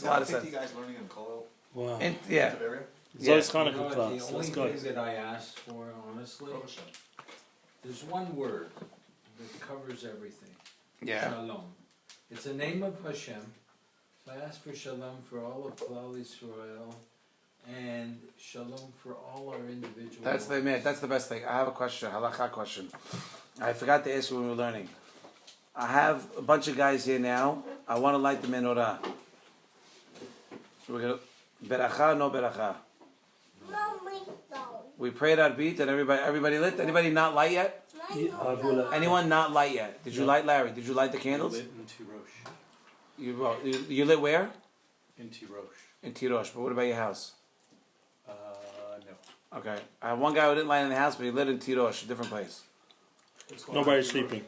A lot of 50 sense. guys learning in Kollel. Wow. And, yeah. Zoe's Yeah. Chanukah class. The only Let's go. thing that I asked for, honestly, there's one word that covers everything. Yeah. Shalom. It's a name of Hashem. So I asked for shalom for all of Klal Yisrael and shalom for all our individual That's the lives. That's the best thing. I have a question, halakha question. I forgot to ask you when we were learning. I have a bunch of guys here now. I want to light the menorah. We're gonna beracha, no beracha. We prayed our beat and everybody lit. Anybody not light yet? Anyone not light yet? Did you light, Larry? Did you light the candles? Lit in Tirosh. You lit where? In Tirosh. In Tirosh. But what about your house? No. Okay. I have one guy who didn't light in the house, but he lit in Tirosh, a different place. Nobody's sleeping.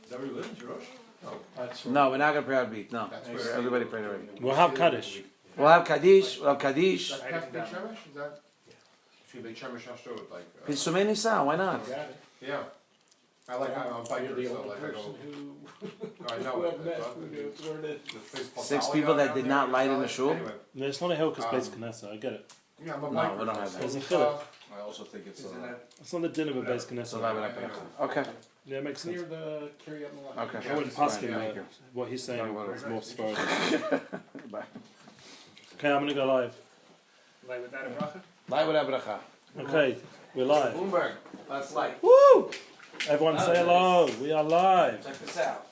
Is that where you live in Tirosh? No, we're not gonna pray our beat. No, That's where everybody prayed already. We'll have Kaddish. We'll have Kaddish. We'll have Kaddish. Is that Big Shemesh? Is that? Between Big Shemesh and Ashdod, like. Pinsumei Nisan, why not? Yeah. I'm biker, so like I go. I know it. 6 people that did not light in the shul? Anyway, No, it's not a Hilchos Beis Knesset, I get it. yeah, I'm a No, biker. we don't have that. There's a chiluk. I also think it's It's not the din of a Beis So why would I Knesset. pray? Okay. Yeah, it makes sense. near the Kiryat Malach. Okay. I wouldn't pass him, Thank you. what he's saying Talk about is it. more spurred. Bye. Okay, I'm gonna go live. Light without bracha. Okay, we're live. Bloomberg, let's light. Woo! Everyone say hello. We are live. Check this out.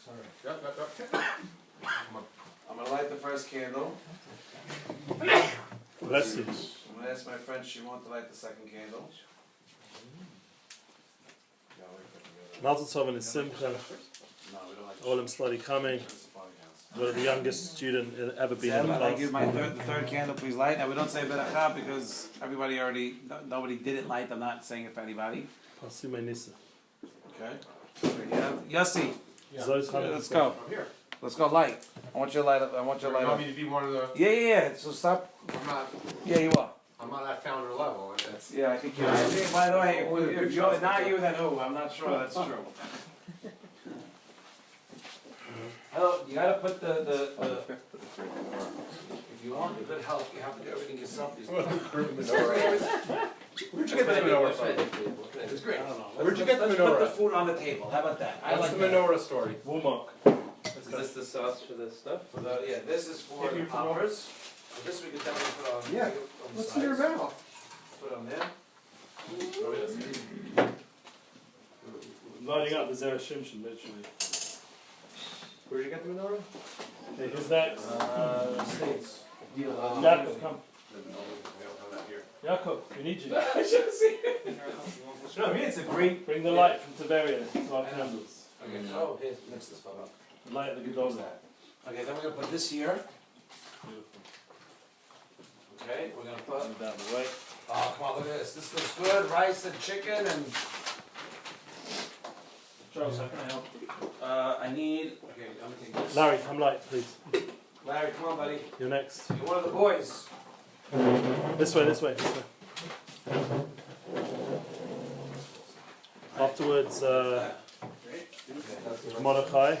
Sorry. I'm gonna light the first candle. Bless you. I'm gonna ask my friend Shimon to light the second candle. Mazel tov and Simcha. No, we don't like All them slowly coming. We're the youngest student ever been in the I give class. the third candle, please light. Now we don't say beracha because everybody already, nobody didn't light. I'm not saying it for anybody. Pasumei Nisa. Okay. Yeah. Yossi, Zoe's Chanukah. let's go. I'm here. Let's go light. I want you to light up. I want you to light You want up. me to be one of the? Yeah. So stop. Yeah, you are. I'm not at founder level. And that's. Yeah, I think you are. By the way, if you're not you, then who? I'm not sure that's true. Hello, you gotta put the if you want the good help, you have to do everything yourself. Where'd you get the menorah from? It's great. Where'd you get the Let's put the menorah? food on the table. How about that? I What's like the that. menorah story? Woolmark. Is this the sauce for this stuff? For the, yeah, this is for the poppers. So this we could definitely put on. Yeah. on the What's in your sides. mouth? Put on there. Lining up the Zera Shimshon, literally. Where'd you get the menorah? Hey, who's next? States. Yaakov, come. Yaakov, we need you. I should have seen it. No, I mean it's a great. Bring the light from Tiberia to our candles. Okay, so here's mix this one up. The light of the Gedolah. Okay, then we're gonna put this here. Beautiful. Okay, we're gonna put. Put it down the way. Oh, come on, look at this. This looks good. Rice and chicken and. Charles, how can I help? I need. Okay, I'm gonna take this. Larry, come light, please. Larry, come on, buddy. You're next. You're one of the boys. This way, this way, this way. Afterwards, Mordechai,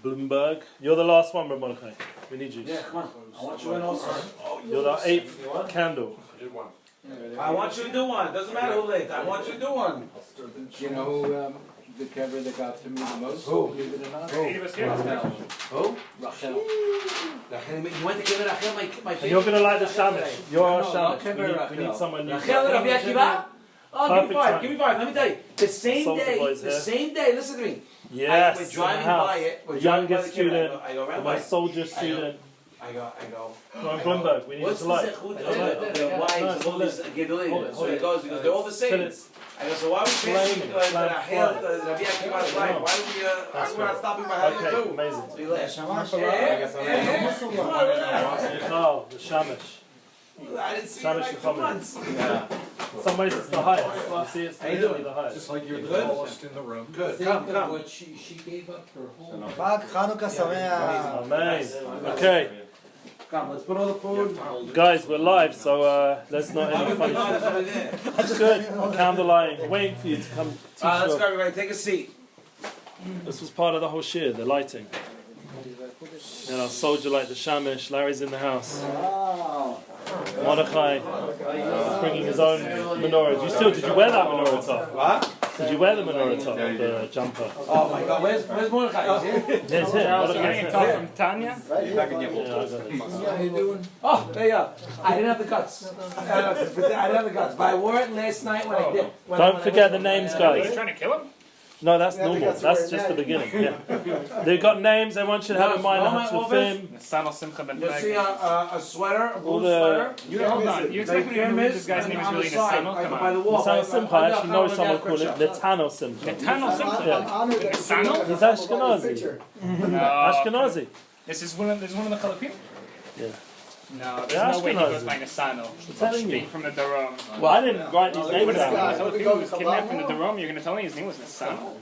Bloomberg. You're the last one, Mordechai. We need you. Yeah, come on. I want you in also. You're the 8th candle. I did one. I want you to do one. Doesn't matter who late. I want you to do one. You know who the cover that got to me the most? Who? Believe it or not? Who? Rachel. You went to give it Rachel my And you're going to light the shamash. You're our No, shamash. not We need someone new. Rachel and Rabbi Akiva? Oh, give me Perfect five. time. Give me five. Let me tell you. The same Soldier day. boys The here. same day. Listen to me. Yes, We're in the driving house. by it. We're The driving by youngest the kid. student, I go right my by. soldier student. I go. Come on, Bloomberg, we need you What's to the light. zechut Yeah, of the wives of all these Gedolim? So he goes, they're all the Till same. it's I go, so why are we changing flaming, Rachel, Rabbi Akiva's wife? Why do we, That's we're not right. stopping by having Okay, two? amazing. So he left. Come on, Oh, the shamash. I didn't see it Shamash like is 2 coming. months. In some ways it's the highest. You see, it's How you literally doing? the highest. Just like you're the Good? tallest in the room. Good, Think come, of come. what she gave up her whole life. Chanukah Sameach. Amazing. Okay, Come, let's put all the food. guys, we're live, so there's not any funny shit. That's good. Candle lighting. Waiting for you to come teach Let's your... go, everybody. Take a seat. This was part of the whole shir, the lighting. And I'll soldier like the Shamish. Larry's in the house. Mordechai bringing his own menorah. Did you wear that menorah top? What? Did you wear the menorah top, the jumper? Oh my God! Where's Mordechai? He's here. Yeah, it's here. Mordechai's here. From Tanya? Oh, there you go. I didn't have the guts. I didn't have the guts, but I wore it last night when I did. Don't forget the names, guys. Trying to kill him? No, that's normal. That's just the beginning. Yeah. They've got names. I want you to have in mind. Sanal Simcha ben You see a sweater, a blue the- sweater. Hold on. You expect me to believe this guy's name is really Nasanal? Come By the on. wall. Netano Simcha. I actually know someone called it Netano Simcha. Netano Simcha? Nasanal? He's Ashkenazi. No. Ashkenazi. This is one of the Filipino? Yeah. No, They're there's no way he goes Ashkenazi. by Nasano. telling you. Straight from the Darom. Well, I didn't write these names What is down. that? So if he was kidnapped from the Darom, you're going to tell me his name was Nasano?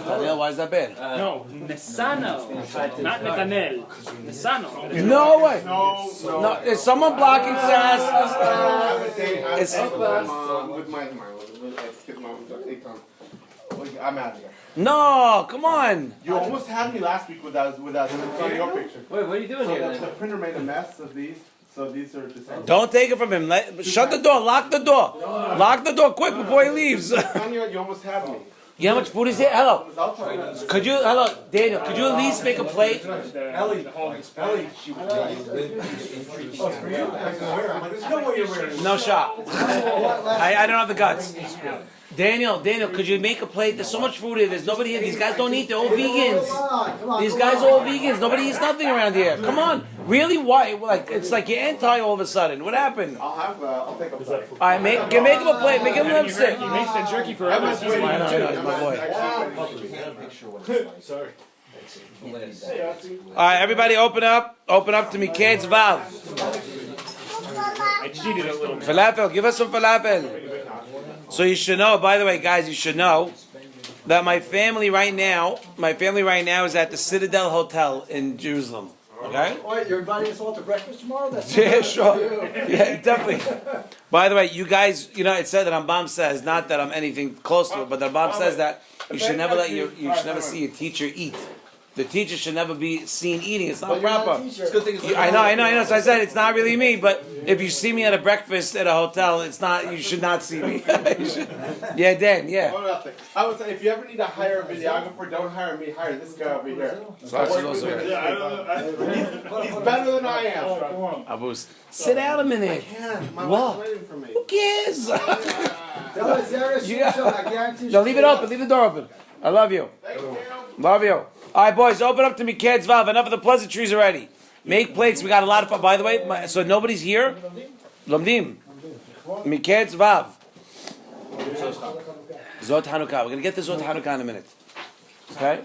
Daniel, why is that bad? No, Nasano. Not Nathaniel. Nasano. No way. No. No, is someone blocking Sass? I'm out of here. No, come on. You almost had me last week without your picture. Wait, what are you doing So the printer made a mess of these, so these are just. Don't take it from him. Shut the door. Lock the door. Lock the door quick before he leaves. Tanya, you almost had me. You know how much food is here? Hello. I'll try that. Could you, Daniel, could you at least make a plate? Ellie. No shot. I don't have the guts. Daniel, could you make a plate? There's so much food here. There's nobody here. These guys don't eat. They're all vegans. These guys are all vegans. Nobody eats nothing around here. Come on. Really? Why? Like it's like you're anti all of a sudden. What happened? I'll take a plate. All right, make him a plate. Make him lipstick. He makes the jerky for others. He's I know, he's my boy. Sorry. All right, everybody, open up. Open up to Mikeitz Vav. I cheated a little bit. Falafel. Give us some falafel. So you should know. By the way, guys, you should know that my family right now is at the Citadel Hotel in Jerusalem. Okay. Wait, you're inviting us all to breakfast tomorrow? That's Yeah, sure. Yeah, definitely. By the way, you guys, it said that Rambam says, not that I'm anything close to it, but the Rambam says that you should never see your teacher eat. The teacher should never be seen eating. It's not proper. I know. So I said it's not really me. But if you see me at a breakfast at a hotel, it's not. You should not see me. Yeah, Dan. Yeah. I would say if you ever need to hire a videographer, don't hire me. Hire this guy over here. So I should also- He's better than I am. Abus, sit down a minute. My What? wife's waiting for me. Who cares? Tell us, Zera Shimshon, I guarantee you. No, leave it open. Leave the door open. I love you. Love you. All right, boys, open up to Mikeitz Vav. Enough of the pleasantries already. Make plates. We got a lot of fun. By the way, so nobody's here. Lomdim. Mikeitz Vav. Zot Chanukah. We're gonna get to Zot Chanukah in a minute. Okay.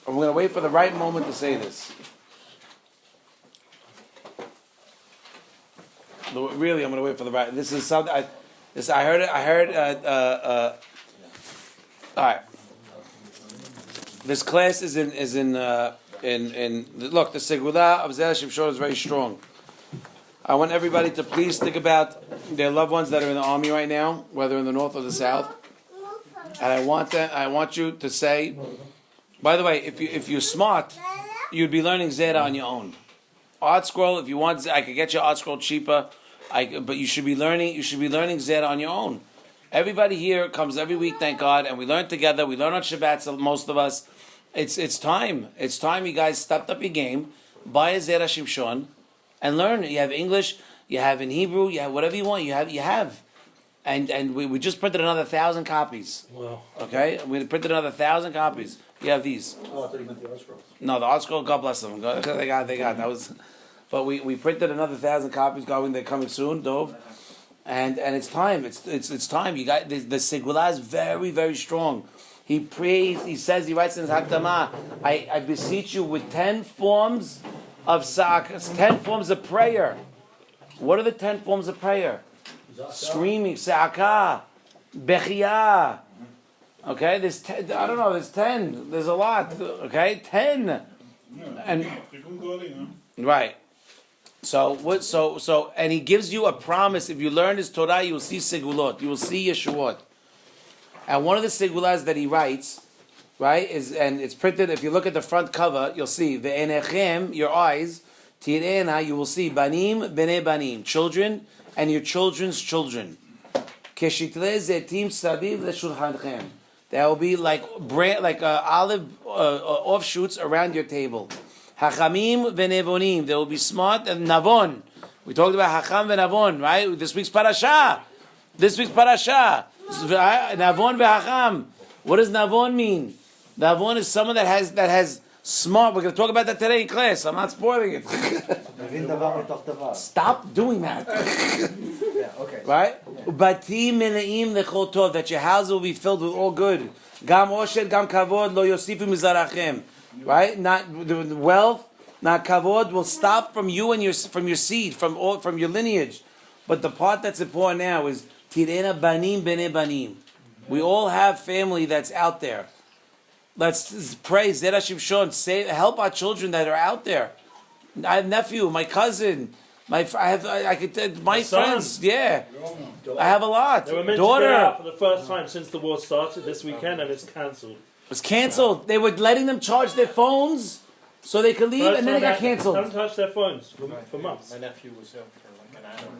And we're gonna wait for the right moment to say this. Really, I'm gonna wait for the right. This is something. I heard it. All right. This class is in look, the Segula of Zera Shimshon is very strong. I want everybody to please think about their loved ones that are in the army right now, whether in the north or the south. And I want you to say, by the way, if you're smart, you'd be learning Zera on your own. Art scroll, if you want, I could get you Art scroll cheaper. But you should be learning Zera on your own. Everybody here comes every week, thank God, and we learn together. We learn on Shabbat, most of us. It's time. It's time you guys stepped up your game. Buy a Zera Shimshon and learn. You have English, you have in Hebrew, you have whatever you want. You have. And we just printed another 1,000 copies. Wow. Okay? We printed another 1,000 copies. You have these. Oh, I thought you meant the art scrolls. No, the art scroll, God bless them. They got that was. But we printed another 1,000 copies. They're coming soon, Dov. And it's time. It's time. You got the Segula is very, very strong. He prays. He says. He writes in his Hakdama. I beseech you with 10 forms of Sakkal, 10 forms of prayer. What are the 10 forms of prayer? Screaming, Sakkal, Bechiyah. Okay, there's 10. I don't know. There's 10. There's a lot. Okay, 10. And right. So, and he gives you a promise. If you learn his Torah, you will see Segulot. You will see Yeshuot. And one of the Segulas that he writes right? And it's printed. If you look at the front cover, you'll see ve'enechem, your eyes. Tirena, you will see banim bene banim, children and your children's children. Keshitre zetim sadiv leshulchanchem. There will be like olive offshoots around your table. Hachamim v'nevonim. There will be smart and navon. We talked about hacham v'navon, right? This week's parasha. Navon v'hacham. What does navon mean? Navon is someone that has smart. We're going to talk about that today in class. I'm not spoiling it. Stop doing that. Yeah, okay. Right? Batim meneim lechol tov. That your house will be filled with all good. Gam oshed, gam kavod, lo yosifu mizarachem. Right? Not the wealth, not kavod will stop from you and from your seed, from your lineage. But the part that's important now is tirena banim bene banim. We all have family that's out there. Let's pray, Zera Shimshon, help our children that are out there. I have nephew, my cousin, my friends, yeah. I have a lot. They were meant Daughter. to get out for the first time since the war started this weekend, and it's cancelled. It was cancelled. They were letting them charge their phones so they could leave, First and then it time got cancelled. Haven't touched their phones for months. My nephew was ill for like an hour.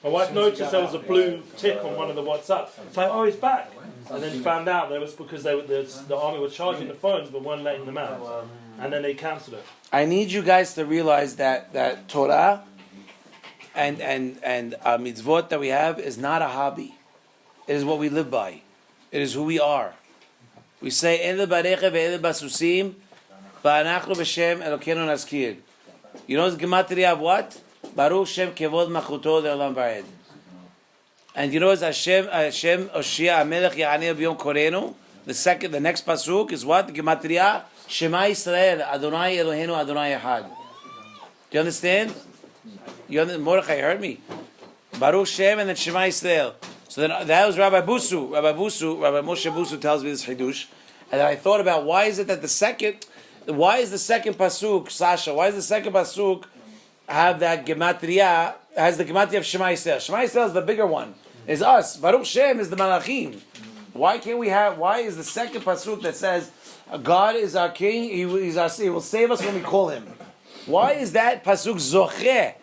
My wife noticed there was a blue tick on one of the WhatsApps. It's like, oh, he's back. And then found out that it was because the army were charging the phones but weren't letting them out. And then they cancelled it. I need you guys to realize that Torah and mitzvot that we have is not a hobby. It is what we live by. It is who we are. We say, Ele barecha ve'ele basusim va'anachnu b'shem Elokeinu naskir. You know the gematria of what? Baruch Shem Kevod Machuto Le'olam Va'ed. And you know it's Hashem Oshia Amelech Ya'aneh B'Yom Korenu. The next pasuk is what? The gematria Shema Yisrael Adonai Eloheinu Adonai Echad. Do you understand? Mordechai heard me. Baruch Shem and then Shema Yisrael. So then that was Rabbi Moshe Busu tells me this chidush, and then I thought about why is the second pasuk, Sasha? Why is the second pasuk have that gematria, has the gematria of Shema Yisrael? Shema Yisrael is the bigger one. Is us. Baruch Shem is the malachim. Why is the second pasuk that says God is our king, he will save us when we call him? Why is that pasuk zocheh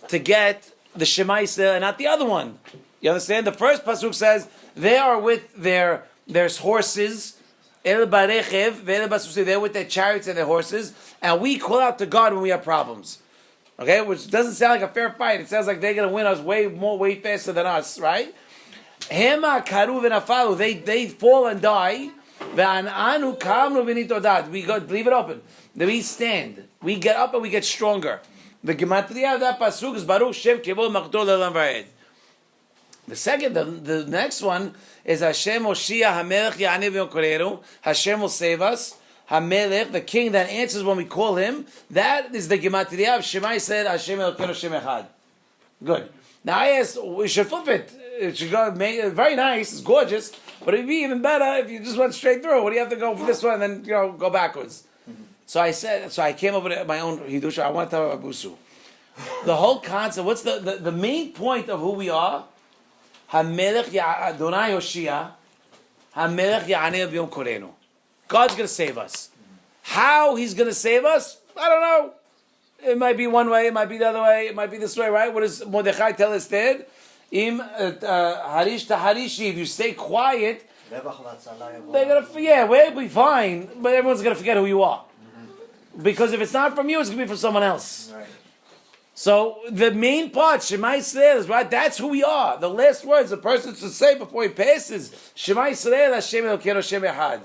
to get the Shema Yisrael and not the other one? You understand? The first pasuk says they are with their horses, el barechev, ve'el basusi, they're with their chariots and their horses, and we call out to God when we have problems. Okay, which doesn't sound like a fair fight. It sounds like they're going to win us way faster than us, right? Hema karu v'nafalu, they fall and die. Ve'ananu kamnu v'nitodat, we go, leave it open. Then we stand, we get up and we get stronger. The gematria of that pasuk is Baruch Shem Kevod Machuto Le'olam Va'ed. The next one is Hashem Oshia Hamelech Ya'aneh B'Yom Korenu. Hashem will save us. Hamelech, the king that answers when we call him. That is the gematria of Shema Yisrael Hashem Elokeinu Hashem Echad. Good. Now I asked, we should flip it. It should go very nice. It's gorgeous, but it'd be even better if you just went straight through. What do you have to go for this one and then go backwards? So I came up with my own hidusha. I want to tell Rabbi Busu. The whole concept. What's the main point of who we are? Hamelech Adonai Hoshia, Hamelech Ya'aneh B'Yom Korenu. God's going to save us. How He's going to save us? I don't know. It might be one way, it might be the other way, it might be this way, right? What does Mordechai tell instead? Im harish taharishi. If you stay quiet, they're going to we'll be fine, but everyone's going to forget who you are. Because if it's not from you, it's going to be from someone else. Right. So the main part, Shema Yisrael, is right. That's who we are. The last words a person should say before he passes, Shema Yisrael, Hashem Elokeinu Hashem Echad.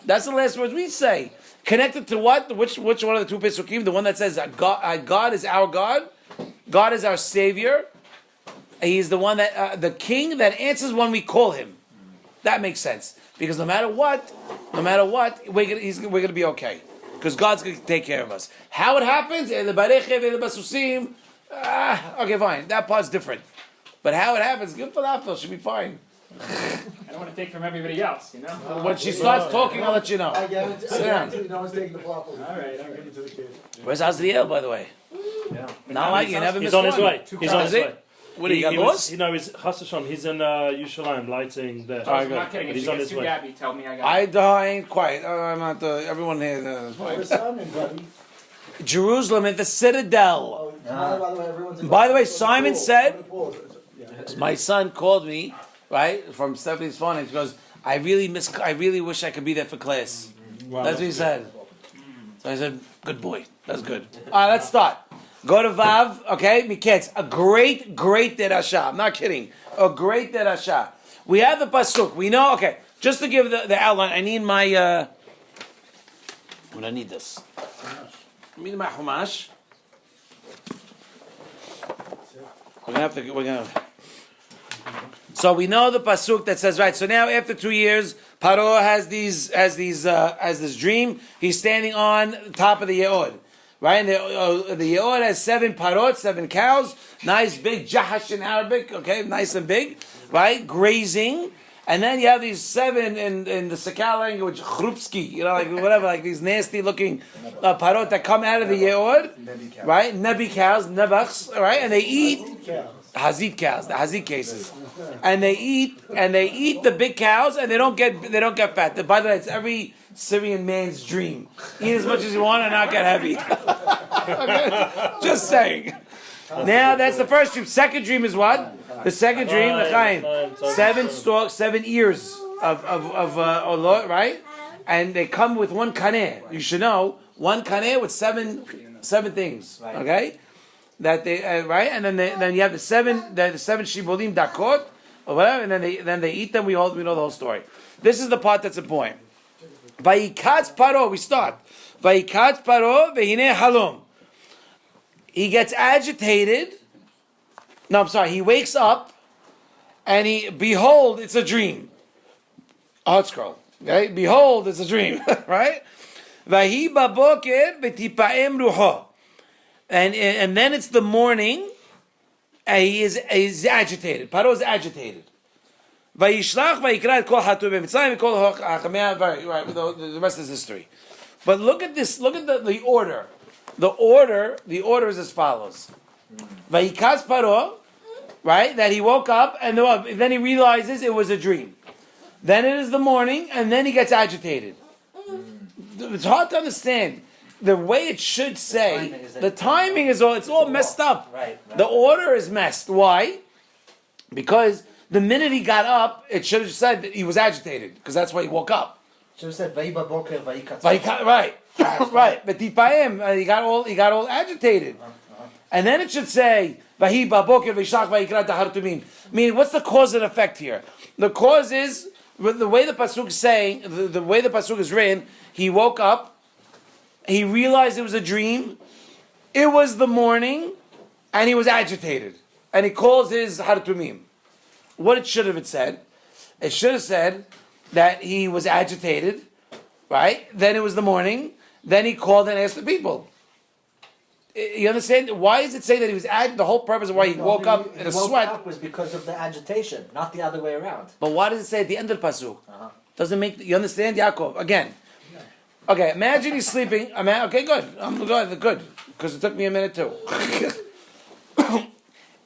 That's the last words we say. Connected to what? Which one of the two Pesukim? The one that says God is our God. God is our Savior. He's the one that the King that answers when we call Him. That makes sense because no matter what, we're going to be okay. Because God's going to take care of us. How it happens? Okay, fine. That part's different. But how it happens, good falafel, should be fine. I don't want to take from everybody else, you know? When she starts talking, I'll let you know. I guarantee no one's taking the flop. All right, I'll give it to the kid. Where's Azriel, by the way? Yeah. Not like you never missed He's on his one. way. He's on his way. What do you got lost? You know, he's Hasashon. He's in Yerushalayim lighting there. All right, I'm good. not kidding. If He's she on gets his too way. Gabby, tell me I got I ain't quiet. I'm not. Everyone here is quiet. Where's Simon, buddy? Jerusalem at the Citadel. Oh, by the way, everyone's in By the way, on Simon pool. said- On the pool. Yeah. My son called me, right, from Stephanie's phone, and he goes, I really wish I could be there for class. Wow, That's what he said. So I said, good boy. That's good. All right, let's start. Go to Vav, okay? Mikeitz, a great derasha. I'm not kidding. A great derasha. We have the pasuk. We know, okay, just to give the outline, I need my, I need this. I need my Humash. We're gonna. So we know the pasuk that says, right, so now after 2 years, Paro has this dream. He's standing on the top of the Ye'od. Right? And the Ye'od has 7 parot, 7 cows, nice big jahash in Arabic, okay, nice and big, right? Grazing. And then you have these 7 in the Sakkal language, chrupski, like whatever, like these nasty looking parot that come out of the Ye'od, right? Nebi cows, nebachs, right? And they eat hazit cows, the hazit cases, and they eat the big cows, and they don't get fat. By the way, it's every Syrian man's dream: eat as much as you want and not get heavy. Okay? Just saying. Now that's the first dream. Second dream is what? The second dream, the 7 stalks, 7 ears of olot, right? And they come with 1 kaneh. You should know 1 kaneh with 7 things. Okay, that they right, and then you have the 7 shibolim dakot or whatever, and then they eat them. We know the whole story. This is the part that's important. Vayikatz paro. We start. Vayikatz paro vehine halom. He gets agitated. No, I'm sorry. He wakes up, and behold, it's a dream. Hot scroll. Okay? Behold, it's a dream. Right? Vahi baboker v'tipaem ruho. And then it's the morning, and he's agitated. Paro is agitated. Vayishlach vayikra et kol hatuvim mitzrayim kol hachamei. Right. The rest is history. But look at this. Look at the order. The order is as follows. Vayikatz paro, right? That he woke up and then he realizes it was a dream. Then it is the morning, and then he gets agitated. It's hard to understand. The way it should say, the timing is it's all messed up. Right. The order is messed. Why? Because the minute he got up, it should have said that he was agitated, because that's why he woke up. Should have said, Vayi baboker, vayi katz. Right. Right. But Tipaim, he got all agitated. And then it should say, Vahi baboker v'shach vayikra tahartumim. Meaning, what's the cause and effect here? The cause is, the way the pasuk is saying, the way the pasuk is written, he woke up, he realized it was a dream, it was the morning, and he was agitated. And he calls his hartumim. What it should have said? It should have said that he was agitated, right? Then it was the morning, then he called and asked the people. You understand? Why does it say that he was the whole purpose of why he woke up in a sweat? Up was because of the agitation, not the other way around. But why does it say at the end of the pasuk? Doesn't make you understand, Yaakov? Again. Okay, imagine he's sleeping. Okay, good. I'm good because it took me a minute too.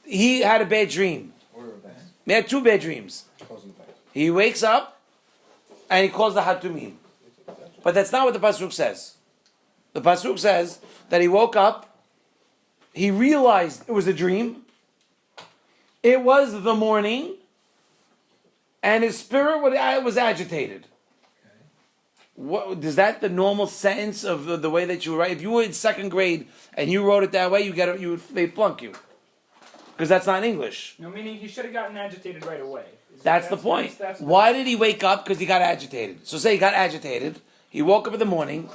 He had a bad dream. He had 2 bad dreams. He wakes up and he calls the Hatumim. But that's not what the pasuk says. The pasuk says that he woke up. He realized it was a dream. It was the morning, and his spirit was agitated. What is that? The normal sentence of the way that you write? If you were in 2nd grade and you wrote it that way, they flunk you because that's not English. No, meaning he should have gotten agitated right away. That's the point. Why did he wake up? Because he got agitated. So say he got agitated. He woke up in the morning.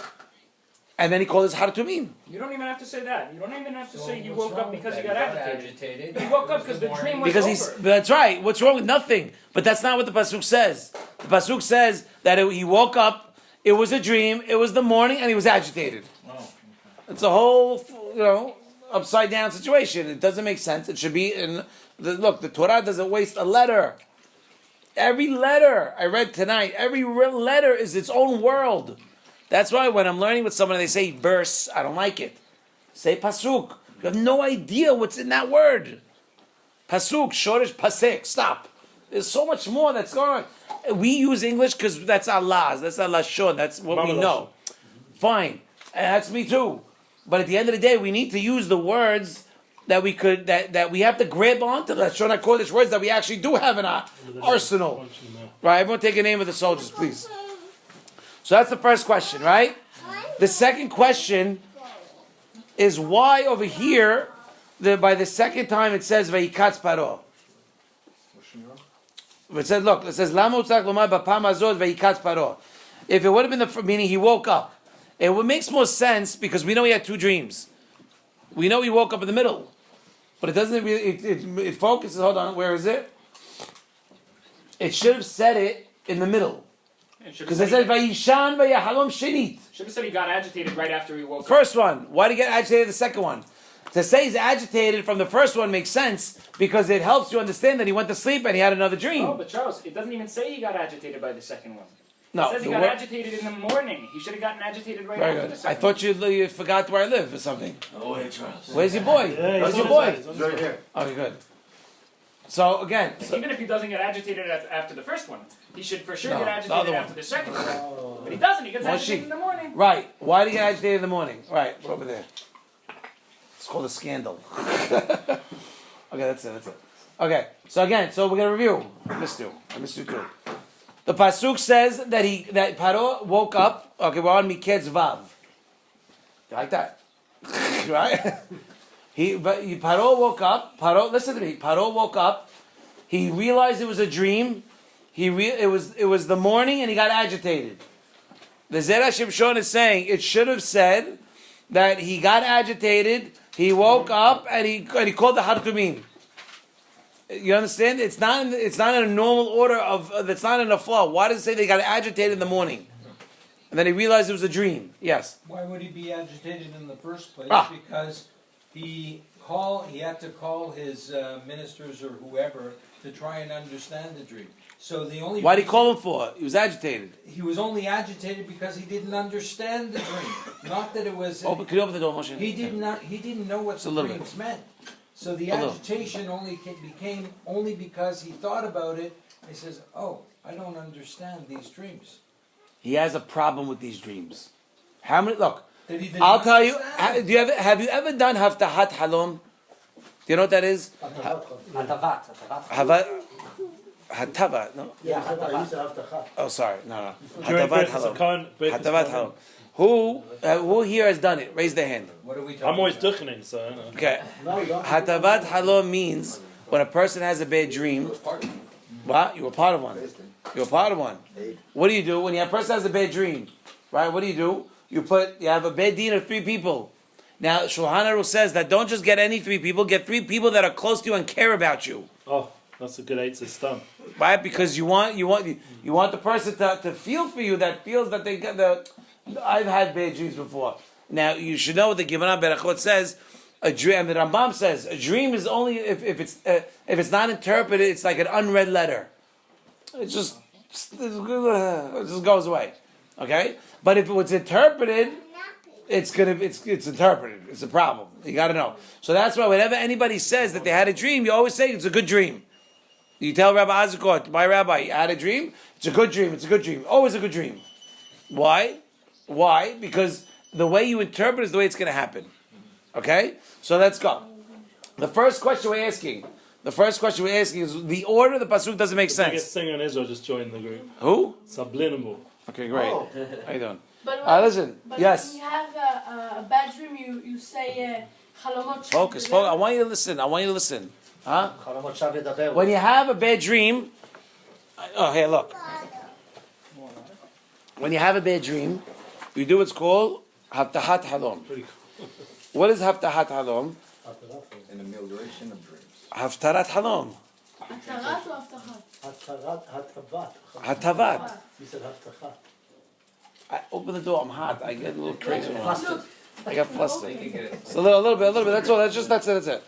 And then he called his Hartumim. You don't even have to say that. You don't even have to say he woke up because he got agitated. He woke up because the dream was over. That's right. What's wrong with nothing? But that's not what the pasuk says. The pasuk says that he woke up. It was a dream. It was the morning, and he was agitated. It's a whole, upside down situation. It doesn't make sense. It should be the Torah doesn't waste a letter. Every letter I read tonight, every letter is its own world. That's why when I'm learning with someone, they say verse, I don't like it. Say pasuk. You have no idea what's in that word. Pasuk, shorish, pasek. Stop. There's so much more that's going on. We use English because that's Allah's. That's our lashon. That's what we know. Fine. And that's me too. But at the end of the day, we need to use the words that we could, that we have to grab onto. Lashon HaKodesh, words that we actually do have in our arsenal. Right? Everyone take a name of the soldiers, please. So that's the first question, right? The second question is why over here, by the second time it says Vayikatz Paro. It says, look, it says Lama utzak lomar bapam hazot Vayikatz Paro. If it would have been the meaning he woke up, it would make more sense because we know he had two dreams. We know he woke up in the middle, but it doesn't really. It focuses. Hold on, where is it? It should have said it in the middle. Because it said Vayishan Vayahalom Shinit. Should have said he got agitated right after he woke up. First one. Why did he get agitated the second one? To say he's agitated from the first one makes sense because it helps you understand that he went to sleep and he had another dream. Oh, but Charles, it doesn't even say he got agitated by the second one. No, It says he got agitated in the morning. He should have gotten agitated right Very after good. the second I thought you forgot where I live or something. Oh, wait, Charles. Where's your boy? Yeah, Where's he's your on boy? his way, Right here. Okay, good. So again, Even if he doesn't get agitated after the first one, he should for sure No, get the agitated other after one. the second one. But he doesn't. He gets Well, agitated in the morning. right. Why did he get agitated in the morning? Right, we're over there. It's called a scandal. Okay, that's it. Okay, so again, we're gonna review. I missed you too. The pasuk says that Paro woke up. Okay, we're on Mikeitz Vav. You like that? Right? Paro woke up. Listen to me. Paro woke up. He realized it was a dream. It was the morning, and he got agitated. The Zera Shimshon is saying it should have said that he got agitated. He woke up and he called the Hartumim. You understand? It's not in a normal order of. It's not in a flow. Why does it say they got agitated in the morning, and then he realized it was a dream? Yes. Why would he be agitated in the first place? Ah. Because he had to call his ministers or whoever to try and understand the dream. So the only Why did he call him for? He was agitated. He was only agitated because he didn't understand the dream. Not that it was. Could you open the door, Moshe? He didn't know what Just a the little dreams meant. So the A little. agitation became only because he thought about it. And he says, "Oh, I don't understand these dreams." He has a problem with these dreams. How many? Look, That he didn't I'll tell you. understand. Have you ever done haftahat halom? Do you know what that is? Hatavat. Hatavat. No. Yeah, I used to have to have. Oh, sorry. No. During Hatavat Birkas halom. Hakon, Birkas Hatavat Hakon. halom. Who here has done it? Raise their hand. What are we talking I'm always about? duchening, so I don't know. Okay. No, you don't. Hatavat halom means when a person has a bad dream. What? You were part of one. You were part of one. What do when a person has a bad dream? Right? What do? You have a bad deed of 3 people. Now, Shulchan Aruch says that don't just get any 3 people, get 3 people that are close to you and care about you. Oh, that's a good eight system. Right? Because you want the person to feel for you that feels that they get the. I've had bad dreams before. Now you should know what the Gemara Berachot says. A dream, and the Rambam says a dream is only if it's not interpreted. It's like an unread letter. It just goes away. Okay, but if it was interpreted, it's interpreted. It's a problem. You got to know. So that's why whenever anybody says that they had a dream, you always say it's a good dream. You tell Rabbi Azikot, my rabbi, you had a dream. It's a good dream. It's a good dream. Always a good dream. Why? Because the way you interpret is the way it's going to happen. Okay? So let's go. The first question we're asking is the order of the pasuk doesn't make The sense. biggest singer in Israel just joined the group. Who? Subliminal. Okay, great. Oh. How you doing? But Listen. but Yes. when you have a bad dream, you say Chalomot. Focus. I want you to listen. Huh? Chalomot shav yedaberu. When you have a bad dream, here, look. When you have a bad dream, you do what's called haftahat halom. What is haftahat halom? An amelioration of dreams. Haftarat halom. Hatarat or Haftahat? Hatavat. Hatavat. You said haftacha. Open the door. I'm hot. I get a little crazy. Flustered. I got flustered. So a little bit. That's all. That's it.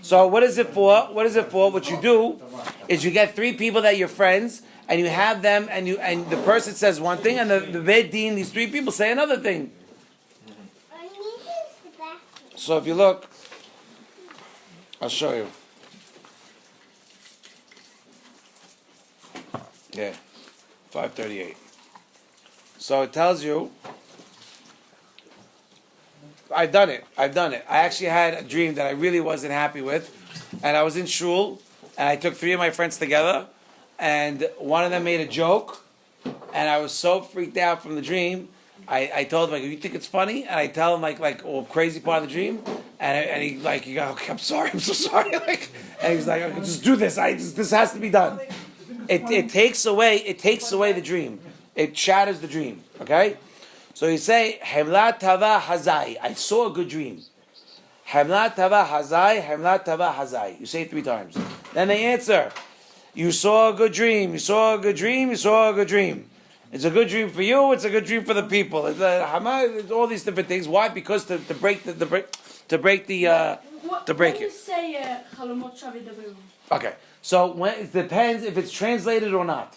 So what is it for? What you do is you get 3 people that are your friends, and you have them, and the person says one thing, and the Beit Din, these 3 people say another thing. So if you look, I'll show you. Yeah, 5:38. So it tells you, I've done it. I actually had a dream that I really wasn't happy with, and I was in shul, and I took 3 of my friends together, and one of them made a joke, and I was so freaked out from the dream. I told him, like, you think it's funny? And I tell him like crazy part of the dream, and he goes, okay, I'm sorry, I'm so sorry. Like, and he's like, okay, just do this. This has to be done. It takes away the dream. It shatters the dream. Okay, so you say Hemla Tava Hazai. I saw a good dream. Hemla Tava Hazai. Hemla Tava Hazai. You say it 3 times. Then they answer. You saw a good dream. You saw a good dream. You saw a good dream. It's a good dream for you. It's a good dream for the people. It's all these different things. Why? Because to break it. When you say Chalamot Shavi Dabiru. Okay. So when it depends if it's translated or not.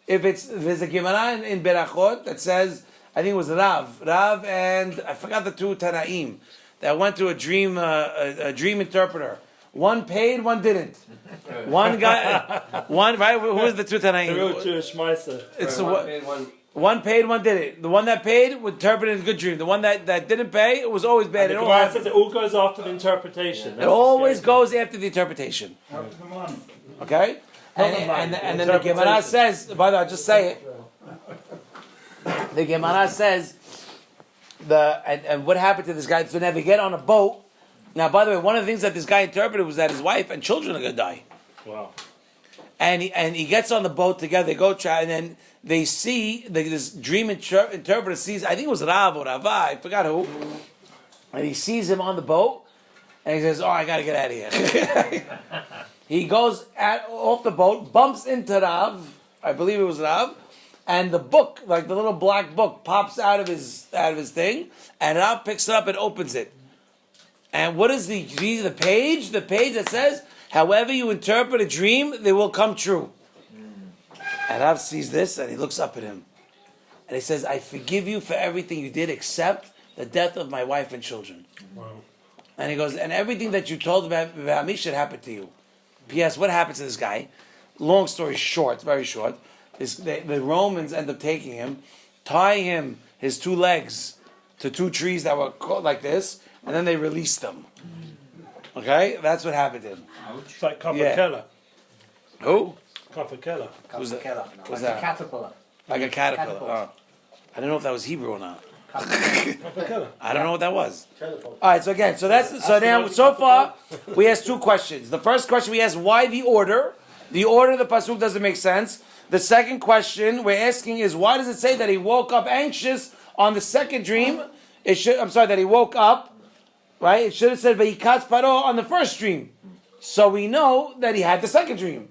If there's a Gemara in Berachot that says, I think it was Rav, and I forgot the 2 Tanaim that went to a dream interpreter. One paid, one didn't. One right? Who was the 2 Tanaim? The real Jewish Meister. It's one paid, one didn't. The one that paid interpreted a good dream. The one that didn't pay, it was always bad. And the Gemara says it all goes after the interpretation. It always goes after the interpretation. Come on. Okay? And then the Gemara says, by the way, I'll just say it. The Gemara says, and what happened to this guy? So now they get on a boat. Now, by the way, one of the things that this guy interpreted was that his wife and children are going to die. Wow. And he gets on the boat together, they go try, and then they see, this dream interpreter sees, I think it was Rav or Rava, I forgot who, and he sees him on the boat, and he says, I got to get out of here. He goes off the boat, bumps into Rav, I believe it was Rav, and the book, like the little black book, pops out of his thing, and Rav picks it up and opens it. And what is the page? The page that says, however you interpret a dream, they will come true. And Rav sees this, and he looks up at him. And he says, I forgive you for everything you did except the death of my wife and children. Wow. And he goes, and everything that you told about me should happen to you. P.S. What happened to this guy? Long story short, very short, is the Romans end up taking him, tying his 2 legs to 2 trees that were caught like this, and then they released them. Okay? That's what happened to him. It's like Kafakela. Who? Kafakela. Who's that? Like a caterpillar. Like a caterpillar. Oh. I don't know if that was Hebrew or not. Kafakela. I don't know what that was. All right, so again, so far we asked 2 questions. The first question we asked, why the order? The order of the pasuk doesn't make sense. The second question we're asking is, why does it say that he woke up anxious on the second dream? That he woke up, right? It should have said Vayikatz Paro on the first dream. So we know that he had the second dream.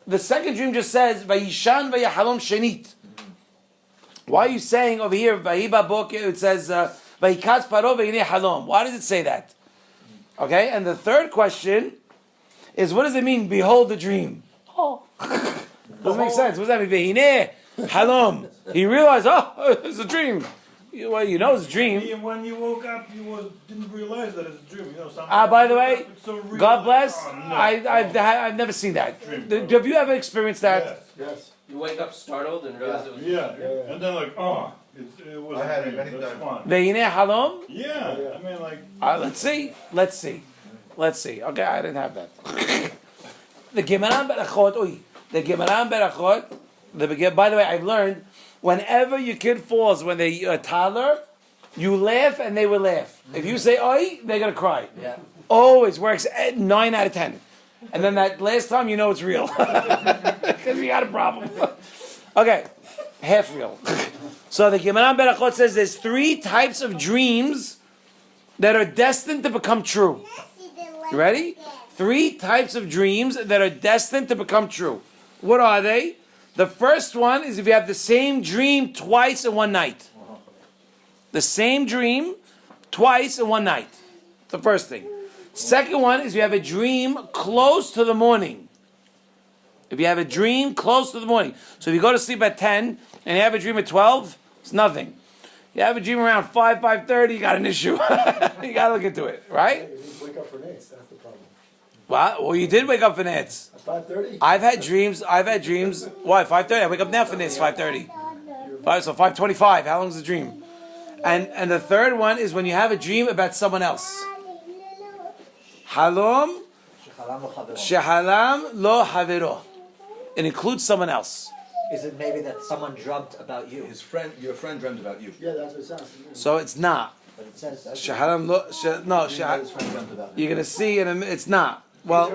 The second dream just says Vayishan Vayahalom Shenit. Why are you saying over here Vayiba Boke? It says Vayikatz Paro Vayine Halom. Why does it say that? Okay, and the third question is, what does it mean? Behold the dream. Oh, doesn't make sense. What does that mean? Vayine Halom. He realized, it's a dream. Well, it's a dream. And when you woke up, you didn't realize that it's a dream. By the way, so God bless. Oh, no. I've never seen that. Have you ever experienced that? Yes. You wake up startled and realize it was. Yeah. And then it was. I had a it dream. many That's times. fine. Ve'ineh halom. Yeah. I mean, like. Let's see. Okay, I didn't have that. The Gemara Berachot. By the way, I've learned, whenever your kid falls when they're a toddler, you laugh and they will laugh. If you say oi, they're going to cry. Yeah. Always works 9 out of 10. And then that last time, you know it's real. Because you got a problem. Okay, half real. So the Gemara Berachot says there's 3 types of dreams that are destined to become true. You ready? 3 types of dreams that are destined to become true. What are they? The first one is if you have the same dream twice in one night. The same dream twice in one night. The first thing. Second one is you have a dream close to the morning. If you have a dream close to the morning. So if you go to sleep at 10 and you have a dream at 12, it's nothing. You have a dream around 5:30, you got an issue. You got to look into it, right? You wake up for Nates, that's the problem. What? Well, you did wake up for nets. 5:30. I've had dreams. Why? 5:30. I wake up now for nets. 5:30. So 5:25. How long is the dream? And the third one is when you have a dream about someone else. Halom shehalam lo havero. It includes someone else. Is it maybe that someone dreamt about you? Your friend dreamt about you. Yeah, that's what it sounds. So it's not. But it says that. Shehalam lo. His friend dreamt about him. You're gonna see it's not. Well,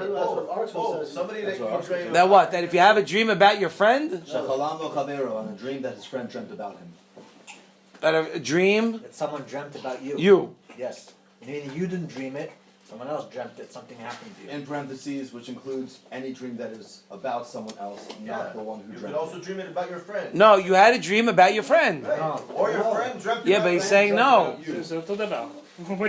Somebody that that what? That if you have a dream about your friend, Shachalam lo chavero, on a dream that his friend dreamt about him. that a dream, That someone dreamt about you. you. Yes. Meaning you didn't dream it. Someone else dreamt it. Something happened to you. In parentheses, which includes any dream that is about someone else, not the one who You dreamt could also it. dream it about your friend. No, you had a dream about your friend. Or your friend dreamt Yeah, about but he's them, saying no. So אותו דבר.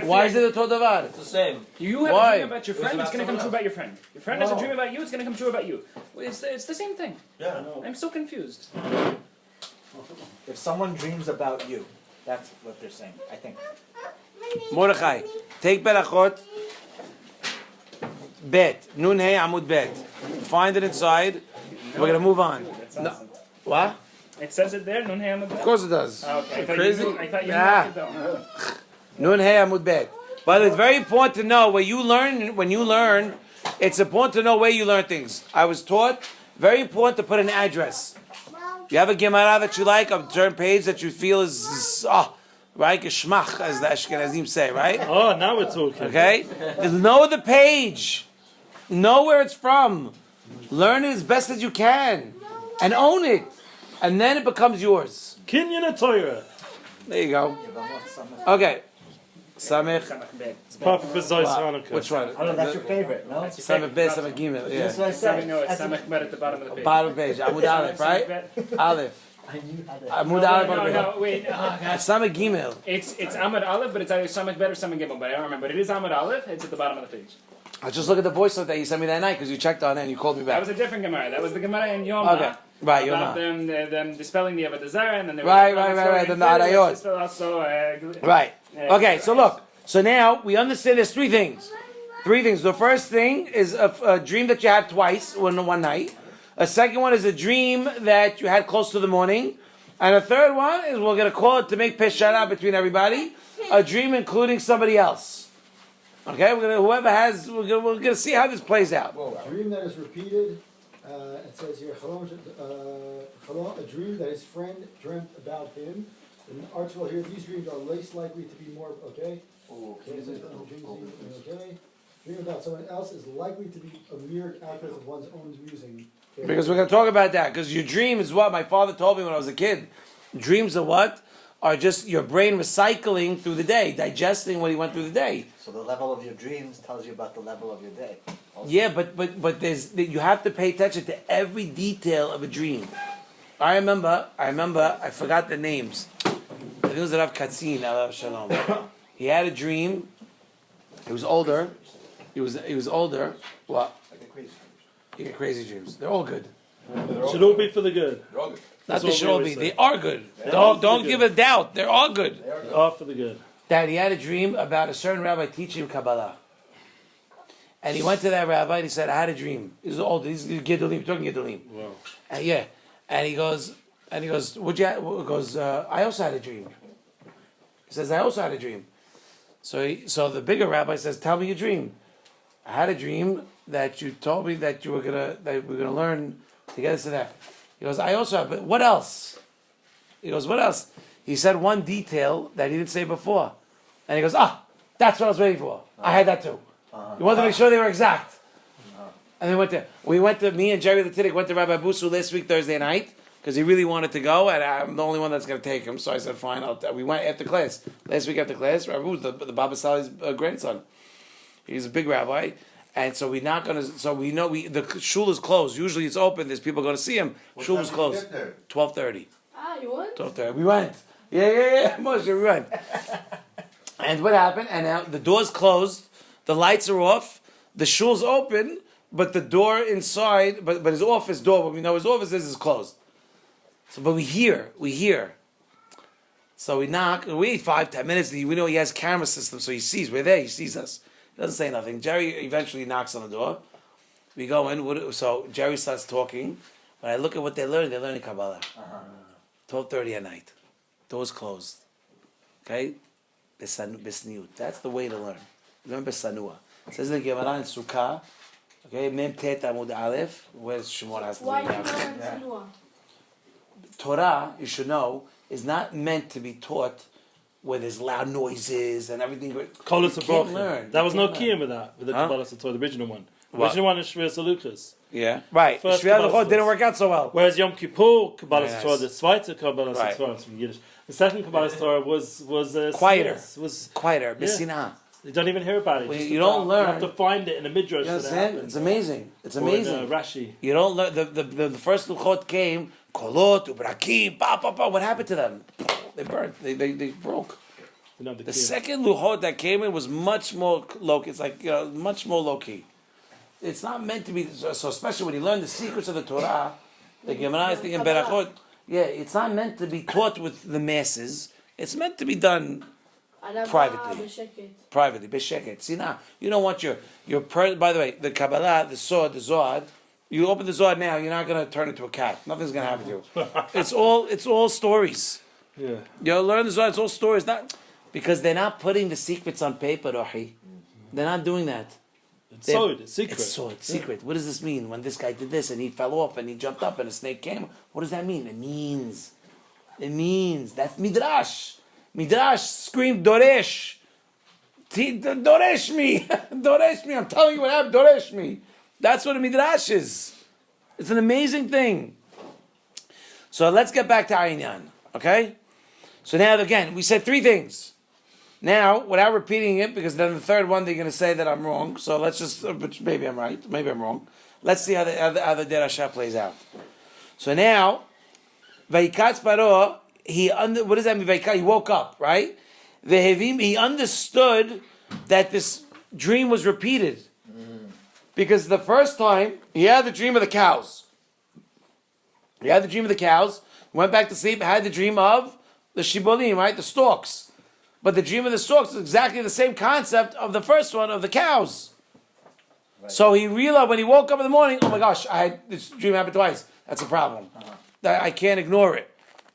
Why is it a todavar? It's the same. You have Why? a dream about your friend, it's going to come true about your friend. Your friend has a dream about you, it's going to come true about you. It's the same thing. Yeah, I know. I'm so confused. If someone dreams about you, that's what they're saying. I think. Mordechai, take Berachot. Bet. Nun Hey Amud Bet. Find it inside. We're going to move on. No. What? It says it there, Nun Hey Amud Bet? Of course it does. Okay, Crazy? I thought you Nah. knew it though. Nun Hey Amud Bet. But it's very important to know when you learn, it's important to know where you learn things. I was taught, very important to put an address. You have a Gemara that you like, a certain page that you feel is right, geschmack, as the Ashkenazim say, right? Oh, now we're talking. Okay? Know the page. Know where it's from. Learn it as best as you can. And own it. And then it becomes yours. Kinyan Torah. There you go. Okay. Samech. It's perfect for Zois Chanukah. Which one? Oh, that's your favorite, no? Samech Bet, Samech Gimel. That's Yeah. what I said. No, it's That's Samech Bet at the bottom of the page. Bottom page. Amud Aleph, right? Aleph. I knew how to. Amud Aleph. No, wait. Oh, God. Samech Gimel. It's Amud Aleph, but it's either Samech Bet or Samech Gimel, but I don't remember. But it is Amud Aleph, it's at the bottom of the page. I just look at the voice note that you sent me that night because you checked on it and you called me That back. was a different Gemara. That was the Gemara in Yoma. Okay. Right, About Yoma. them dispelling the Avodah Zarah, and then they were Right. Then the Arayot. Also, Right. Okay, so look. So now we understand there's three things. The first thing is a dream that you had twice in one night. A second one is a dream that you had close to the morning. And a third one is we're going to call it to make peshara between everybody. A dream including somebody else. Okay, we're gonna see how this plays out. A dream that is repeated. It says here, a dream that his friend dreamt about him. And the arts will hear these dreams are least likely to be more okay. Okay. Dream about someone else is likely to be a mere outgrowth of one's own musing. Because we're going to talk about that. Because your dream is what my father told me when I was a kid. Dreams are what? Are just your brain recycling through the day, digesting what he went through the day. So the level of your dreams tells you about the level of your day. Also. Yeah, but there's you have to pay attention to every detail of a dream. I remember, I forgot the names. I think it was Rav Katzin, Alav Shalom. He had a dream. He was older. He was older. What? You get crazy dreams. They're all good. Should all be for the good. They're all good. Not they should all be. They are good. Don't give a doubt. They're all good. They are for the good. Dad, he had a dream about a certain rabbi teaching him Kabbalah. And he went to that rabbi and he said, I had a dream. He's old. He's Gedolim, talking Gedolim. Wow. And yeah. And he goes, what'd you have? He goes, I also had a dream. He says, I also had a dream. So the bigger rabbi says, tell me your dream. I had a dream that you told me that we were gonna learn to get us to that. He goes, I also have, but what else? He goes, what else? He said one detail that he didn't say before. And he goes, that's what I was waiting for. I had that too. He wanted to make sure they were exact. And then me and Jerry the Tzaddik went to Rabbi Busu last week, Thursday night, because he really wanted to go, and I'm the only one that's going to take him. So I said, fine, we went after class. Last week after class, Rabbi Busu, the Baba Sali's grandson. He's a big rabbi. And so we're not going to, so we know the shul is closed. Usually it's open, there's people going to see him. Shul was closed. 12:30. You went? 12:30. We went. Yeah. Moshe, we went. And what happened? And now the door's closed, the lights are off, the shul's open, but the door inside, but his office door, what we know his office is closed. So, but we hear. So we knock, we wait 5-10 minutes, we know he has camera system, so he sees, we're there, he sees us. Doesn't say nothing. Jerry eventually knocks on the door. We go in. So Jerry starts talking. When I look at what they're learning Kabbalah. 12:30 at night. Doors closed. Okay? Bisniut. That's the way to learn. Remember Sanua. It says in the Gemara in Sukkah. Okay? Mem Tet Amud Aleph. Where's Shimon has to Why be do now? you learn Tanua? Torah, you should know, is not meant to be taught where there's loud noises and everything. Kolos You can't Abrachim. learn. That was You no can't kiyum with that, with the Huh? Kabbalah Torah, the original one. The What? original one is Shver Salukas. Yeah. Right. First Shviat Kabbalah Luchot didn't work out so well. Whereas Yom Kippur, Kabbalah Very Torah, nice. the Zweite Kabbalah Right. Torah from Yiddish. The second Kabbalah Torah was Quieter. Was Quieter. Yeah. Bisina. You don't even hear about it. Well, Just you don't about- learn. You have to find it in the midrash. You that it understand? happened. It's amazing. It's Or in, amazing. Rashi. You don't learn. The first Luchot came, Kolot, Ubrakim, pa. What happened to them? They burned. They broke. You know, the The kiyum. second Luchot that came in was much more low. It's like much more low key. It's not meant to be so. Especially when you learn the secrets of the Torah, the Gemara is the Berachot. Yeah, it's not meant to be taught with the masses. It's meant to be done privately. Privately, b'sheket. See now, you don't want your by the way, the Kabbalah, the sword, the Zohar. You open the Zohar now, you're not going to turn into a cat. Nothing's going to happen to you. It's all stories. Yeah. You learn the Zohar. It's all stories, not because they're not putting the secrets on paper, Rohi. They're not doing that. It's sewed, it's secret. It's sewed, secret. What does this mean? When this guy did this and he fell off and he jumped up and a snake came, what does that mean? It means that's midrash. Midrash screamed Doresh. Doresh me. Doresh me. I'm telling you what happened. Doresh me. That's what a midrash is. It's an amazing thing. So let's get back to Arinyan. Okay? So now again, we said three things. Now, without repeating it, because then the third one they're going to say that I'm wrong. So let's just, maybe I'm right, maybe I'm wrong. Let's see how the derasha plays out. So now, Vayikatz Paro, what does that mean? He woke up, right? He understood that this dream was repeated. Because the first time, he had the dream of the cows. Went back to sleep, had the dream of the shibolim, right? The stalks. But the dream of the stalks is exactly the same concept of the first one of the cows. Right. So he realized when he woke up in the morning, oh my gosh, this dream happened twice. That's a problem. I can't ignore it.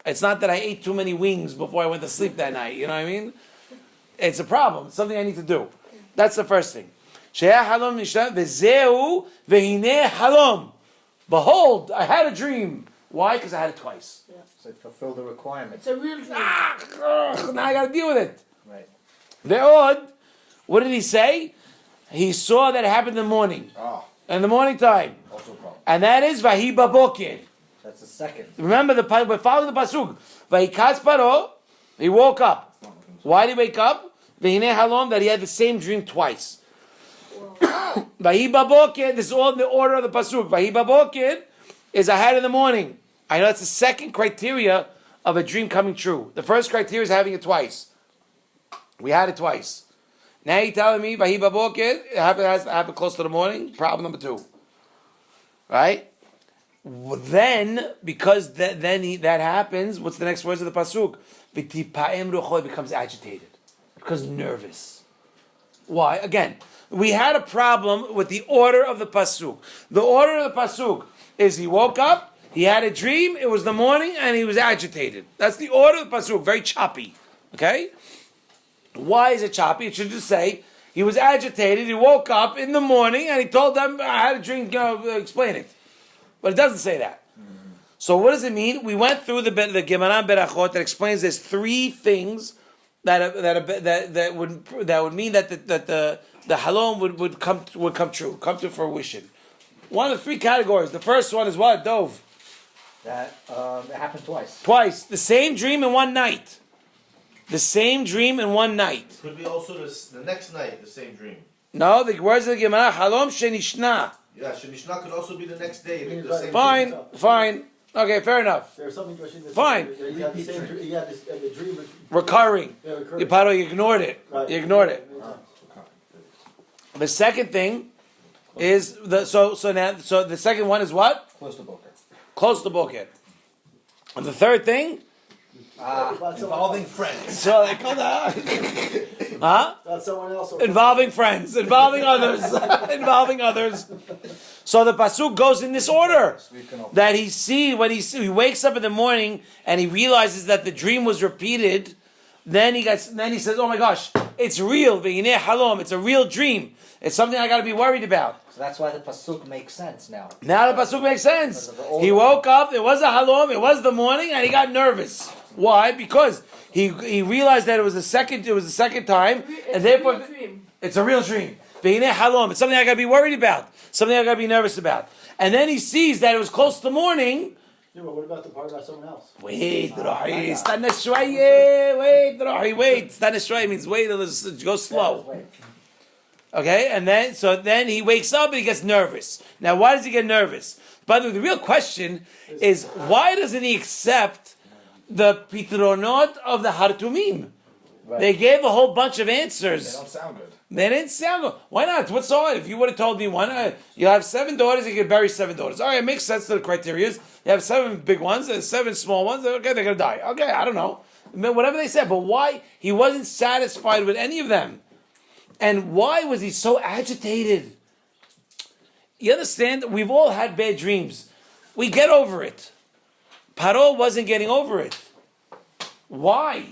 It's not that I ate too many wings before I went to sleep that night. You know what I mean? It's a problem. It's something I need to do. That's the first thing. Behold, I had a dream. Why? Because I had it twice. So it fulfilled the requirement. It's a real dream. Now I got to deal with it. Right. Ve'od, what did he say? He saw that it happened in the morning. In the morning time. Also a problem. And that is Vahi Babokir. That's the second. Remember, we're following the Pasuk. Vayikatz Paro, he woke up. Why did he wake up? V'hinei halom, that he had the same dream twice. Vahi Babokir, this is all in the order of the Pasuk. Vahi Babokir is I had it in the morning. I know that's the second criteria of a dream coming true. The first criteria is having it twice. We had it twice. Now you're telling me, Vahi Babokir, it has to happen close to the morning? Problem number 2. Right? Then, because that happens, what's the next words of the Pasuk? V'tipa'em rucho, it becomes agitated. It becomes nervous. Why? Again, we had a problem with the order of the Pasuk. The order of the Pasuk is he woke up, he had a dream, it was the morning, and he was agitated. That's the order of the Pasuk, very choppy. Okay? Why is it choppy? It should just say, he was agitated, he woke up in the morning, and he told them, I had a dream, explain it. But it doesn't say that. So what does it mean? We went through the Gemara Berachot that explains there's 3 things that would mean that the halom would come true, come to fruition. One of the 3 categories. The first one is what? Dove. That it happened twice. Twice. The same dream in one night. The same dream in one night. Could be also the next night, the same dream. No, the words of the Gemara, halom shenishna. Yeah, shenishna could also be the next day. The same Fine. Okay, fair enough. There's something that fine. You had the same dream. You had the dream. Recurring. Yeah, recurring. You ignored it. Right. You ignored it. The second thing is the second one is what? Close to Boker. Close to Boker. And the third thing Involving friends. So they call that. Huh? About someone else. Involving friends, involving others, involving others. So the pasuk goes in this order that he wakes up in the morning and he realizes that the dream was repeated. Then he says, "Oh my gosh, it's real. It's a real dream. It's something I got to be worried about." So that's why the pasuk makes sense now. Now the pasuk makes sense. He woke up. It was a halom. It was the morning, and he got nervous. Why? Because he realized that it was the second time, and therefore it's a real dream. It's something I got to be worried about. Something I got to be nervous about. And then he sees that it was close to morning. Yeah, but what about the part about someone else? Wait, Rahi, Stana Shwaya means wait, go slow. Okay, and then he wakes up and he gets nervous. Now, why does he get nervous? By the way, the real question is why doesn't he accept the pitronot of the Hartumim? Right. They gave a whole bunch of answers. They don't sound good. They didn't sound good. Why not? What's so hard? If you would have told me one, you have 7 daughters, you can bury 7 daughters. All right, it makes sense to the criteria. You have 7 big ones and 7 small ones. Okay, they're going to die. Okay, I don't know. Whatever they said. But why? He wasn't satisfied with any of them. And why was he so agitated? You understand? We've all had bad dreams. We get over it. Paro wasn't getting over it. Why?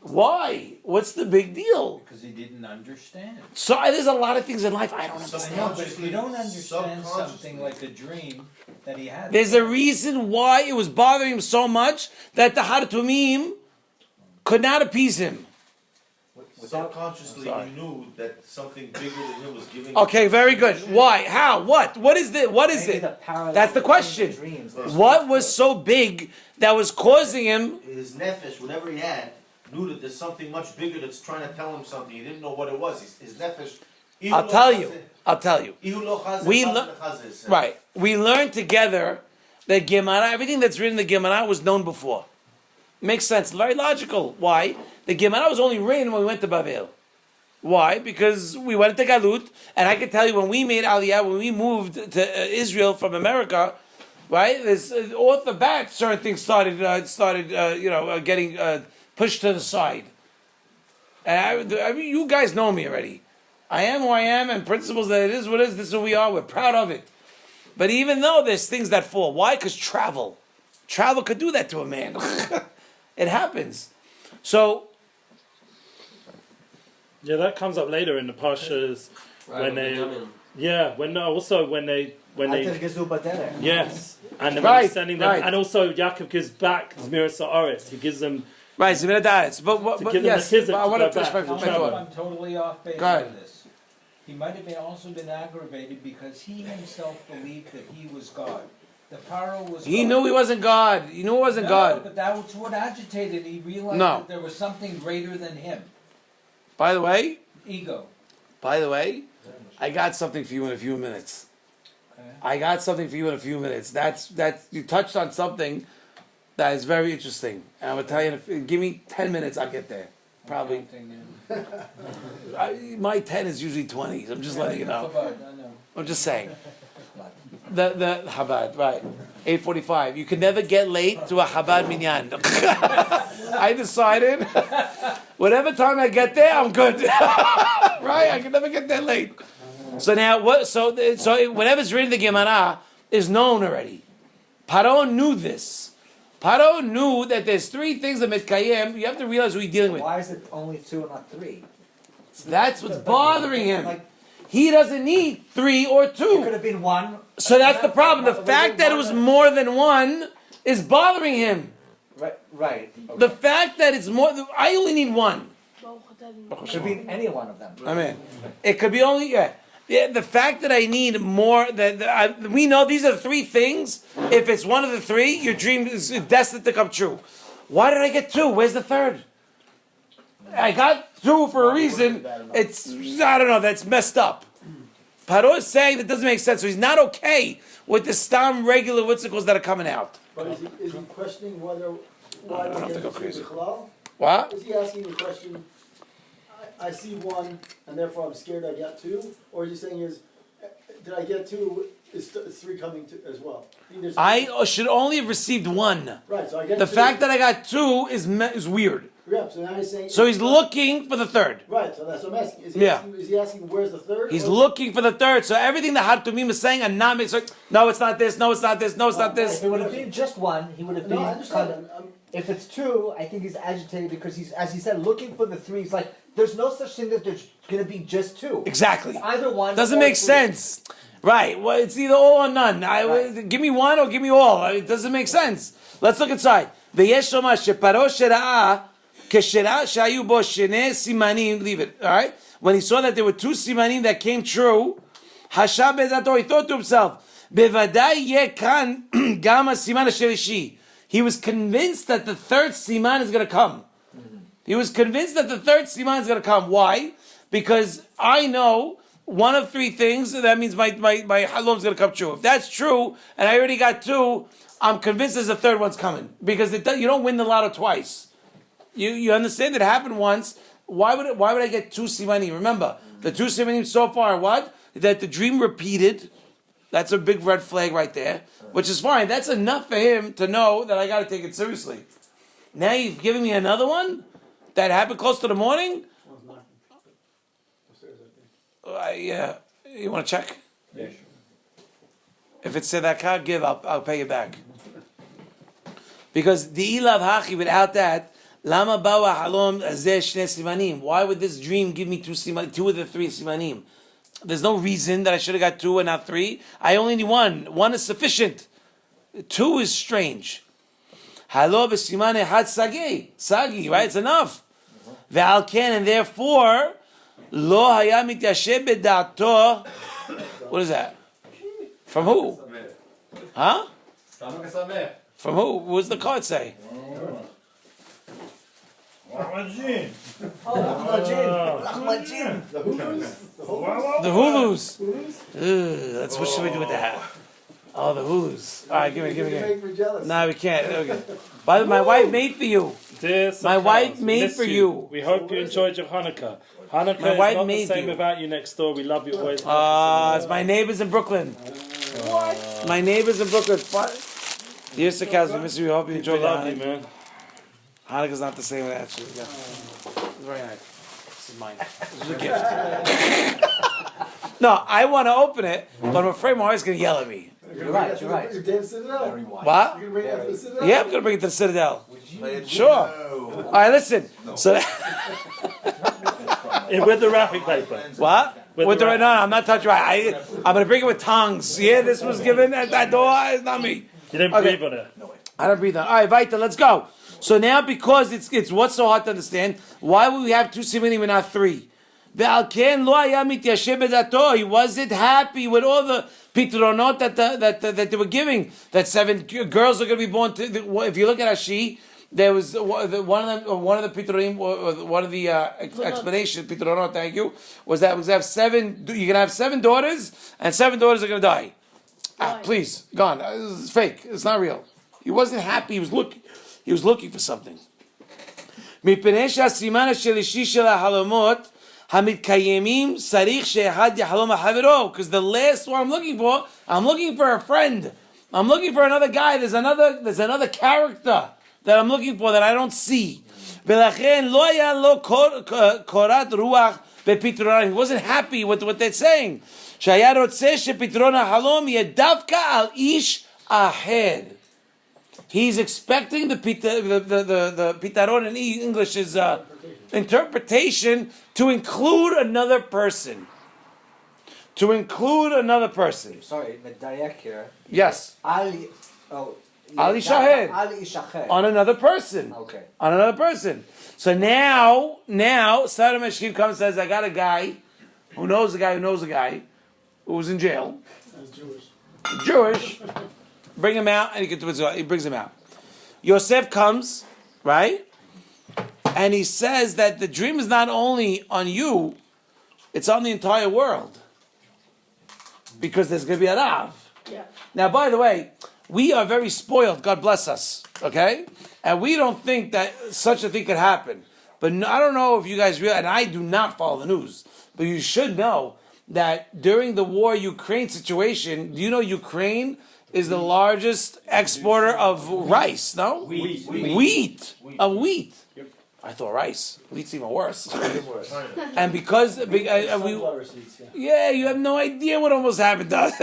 Why? What's the big deal? Because he didn't understand. So there's a lot of things in life I don't understand. No, but if you don't understand something like the dream that he had. There's a reason why it was bothering him so much that the Hartumim could not appease him. Subconsciously, he knew that something bigger than him was giving. Okay, very good. Why? How? What? What is it? What is it? That's the question. What was so big that was causing him? His nefesh, whatever he had, knew that there's something much bigger that's trying to tell him something. He didn't know what it was. His nefesh. I'll tell you. We learned together that Gemara, everything that's written in the Gemara was known before. Makes sense. Very logical. Why? The Gemara was only written when we went to Bavel. Why? Because we went to Galut, and I can tell you when we made Aliyah, when we moved to Israel from America, right? There's off the bat, certain things started getting pushed to the side. And I mean, you guys know me already. I am who I am, and principles that it is what it is. This is who we are. We're proud of it. But even though there's things that fall, why? Because travel could do that to a man. It happens. So. Yeah, that comes up later in the Parshas when they. Yeah, when they. Yes, and then when he's sending them, and also Yaakov gives back Zmirat Sa'aretz. He gives them. Right, Zmirat Sa'aretz. But yes, but I want to finish my thought. I'm totally off base on this. He might have also been aggravated because he himself believed that he was God. The Pharaoh was. He knew he wasn't God. He knew he wasn't God. But that was what agitated. He realized that there was something greater than him. By the way, ego. By the way, I got something for you in a few minutes. That's you touched on something that is very interesting, and I'm gonna tell you. Give me 10 minutes, I'll get there. Probably. My 10 is usually 20. So I'm just letting you know. I'm just saying. The Chabad, right? 8:45. You can never get late to a Chabad minyan. I decided, whatever time I get there, I'm good. Right? I can never get there late. So now, what? So whatever's written in the Gemara is known already. Paro knew this. Paro knew that there's 3 things that Mitkayim. You have to realize who you're dealing with. Why is it only 2 and not 3? So that's what's bothering him. He doesn't need 3 or 2. It could have been 1. So that's the problem. The fact that it was more than 1 is bothering him. Right. Okay. The fact that it's more, I only need 1. It could be any one of them. I mean, it could be only, the fact that I need more, we know these are the 3 things. If it's one of the 3, your dream is destined to come true. Why did I get 2? Where's the 3rd? I got 2 for a reason. I don't know, that's messed up. Paro is saying that doesn't make sense, so he's not okay with the stam regular witzicles that are coming out. But is he questioning why I don't think I'm crazy. Halal? What? Is he asking the question, I see 1 and therefore I'm scared I got 2? Or is he saying did I get 2 it's three coming to, as well. There's- I should only have received one. Right, so I get The two. fact that I got two is weird. Yeah, so now he's saying. So he's looking for the third. Right, so that's what I'm asking. Yeah. Is he asking where's the third? He's or- looking for the third. So everything that Hatumim is saying and not so, no, it's not this. No, it's not this. No, it's not this. If it would have been just one, he would have been. No, I understand. If it's two, I think he's agitated because he's, as he said, looking for the three. He's like, there's no such thing that there's going to be just two. Exactly. It's either one. Doesn't or make three. sense. Right. Well, it's either all or none. Give me one or give me all. It doesn't make sense. Let's look inside. Leave it. All right. When he saw that there were two simanim that came true, Hashab bezato, he thought to himself, "Bevadai ye kan gama siman shelishi." He was convinced that the third siman is going to come. He was convinced that the third siman is going to come. Why? Because I know one of three things. That means my halom is going to come true. If that's true, and I already got two, I'm convinced there's a third one's coming. Because you don't win the lotto twice. You understand it happened once. Why would I get two simanim? Remember, the two simanim so far, what? That the dream repeated. That's a big red flag right there, which is fine. That's enough for him to know that I got to take it seriously. Now you've given me another one that happened close to the morning. Yeah, you want to check? Yeah, sure. If it's said that can't give, I'll pay you back. Because the ilav hachi, without that, lama bawa halom azeh shne simanim. Why would this dream give me two of the three simanim? There's no reason that I should have got two and not three. I only need one. One is sufficient. Two is strange. Halo b'simane had sagi, right? It's enough. Ve'al ken, and therefore, lo haya mityashe bedato. What is that? From who? Huh? From who? What does the card say? The Hulus. That's what should we do with the hat? Oh, the Hulus. All right, give me. Nah, we can't. Okay. By the way, my wife made for you. My wife made for you. We hope you enjoyed your Hanukkah. Hanukkah My is wife not the made same you. without you next door. We love you always. It's my neighbors in Brooklyn. What? My neighbors in Brooklyn. Dear Sakkal, we miss you. We hope you enjoyed We love you, man. Hanukkah's not the same actually. Yeah. It's very nice. This is mine. This is a gift. No, I want to open it, but I'm afraid my wife's going to yell at me. You're right. Your damn Citadel? What? You're gonna bring that to the Citadel? Yeah, I'm going to bring it to the Citadel. Sure. All right, listen. So With the wrapping paper. What? With the no, I'm not touching. I'm going to bring it with tongs. Yeah, this was given at that door. It's not me. You didn't breathe on it. I don't breathe on. All right, Vita, let's go. So now, because it's what's so hard to understand, why would we have two simanim and not three? He wasn't happy with all the pitronot that they were giving. That 7 girls are going to be born. If you look at Ashi, there was one of the pitronim, one of the explanation pitronot. Thank you. Was that we're going to have 7? You're going to have 7 daughters, and 7 daughters are going to die. Please, gone. It's fake. It's not real. He wasn't happy. He was looking for something. Because the last one I'm looking for a friend. I'm looking for another guy. There's another character that I'm looking for that I don't see. He wasn't happy with what they're saying. He's expecting the pitaron in English is interpretation to include another person. To include another person. Sorry, Medayak here. Yes. Ali Shahed. Ali Shahed. On another person. Okay. On another person. So now Saddam Hashim comes and says, I got a guy who knows a guy who was in jail. That's Jewish. Jewish. Bring him out, and he brings him out. Yosef comes, right? And he says that the dream is not only on you, it's on the entire world. Because there's going to be a Rav. Yeah. Now, by the way, we are very spoiled, God bless us, okay? And we don't think that such a thing could happen. But I don't know if you guys realize, and I do not follow the news, but you should know, that during the war Ukraine situation, do you know Ukraine is the largest exporter of rice? No, wheat. I thought rice. Wheat's even worse. And because you have no idea what almost happened to us.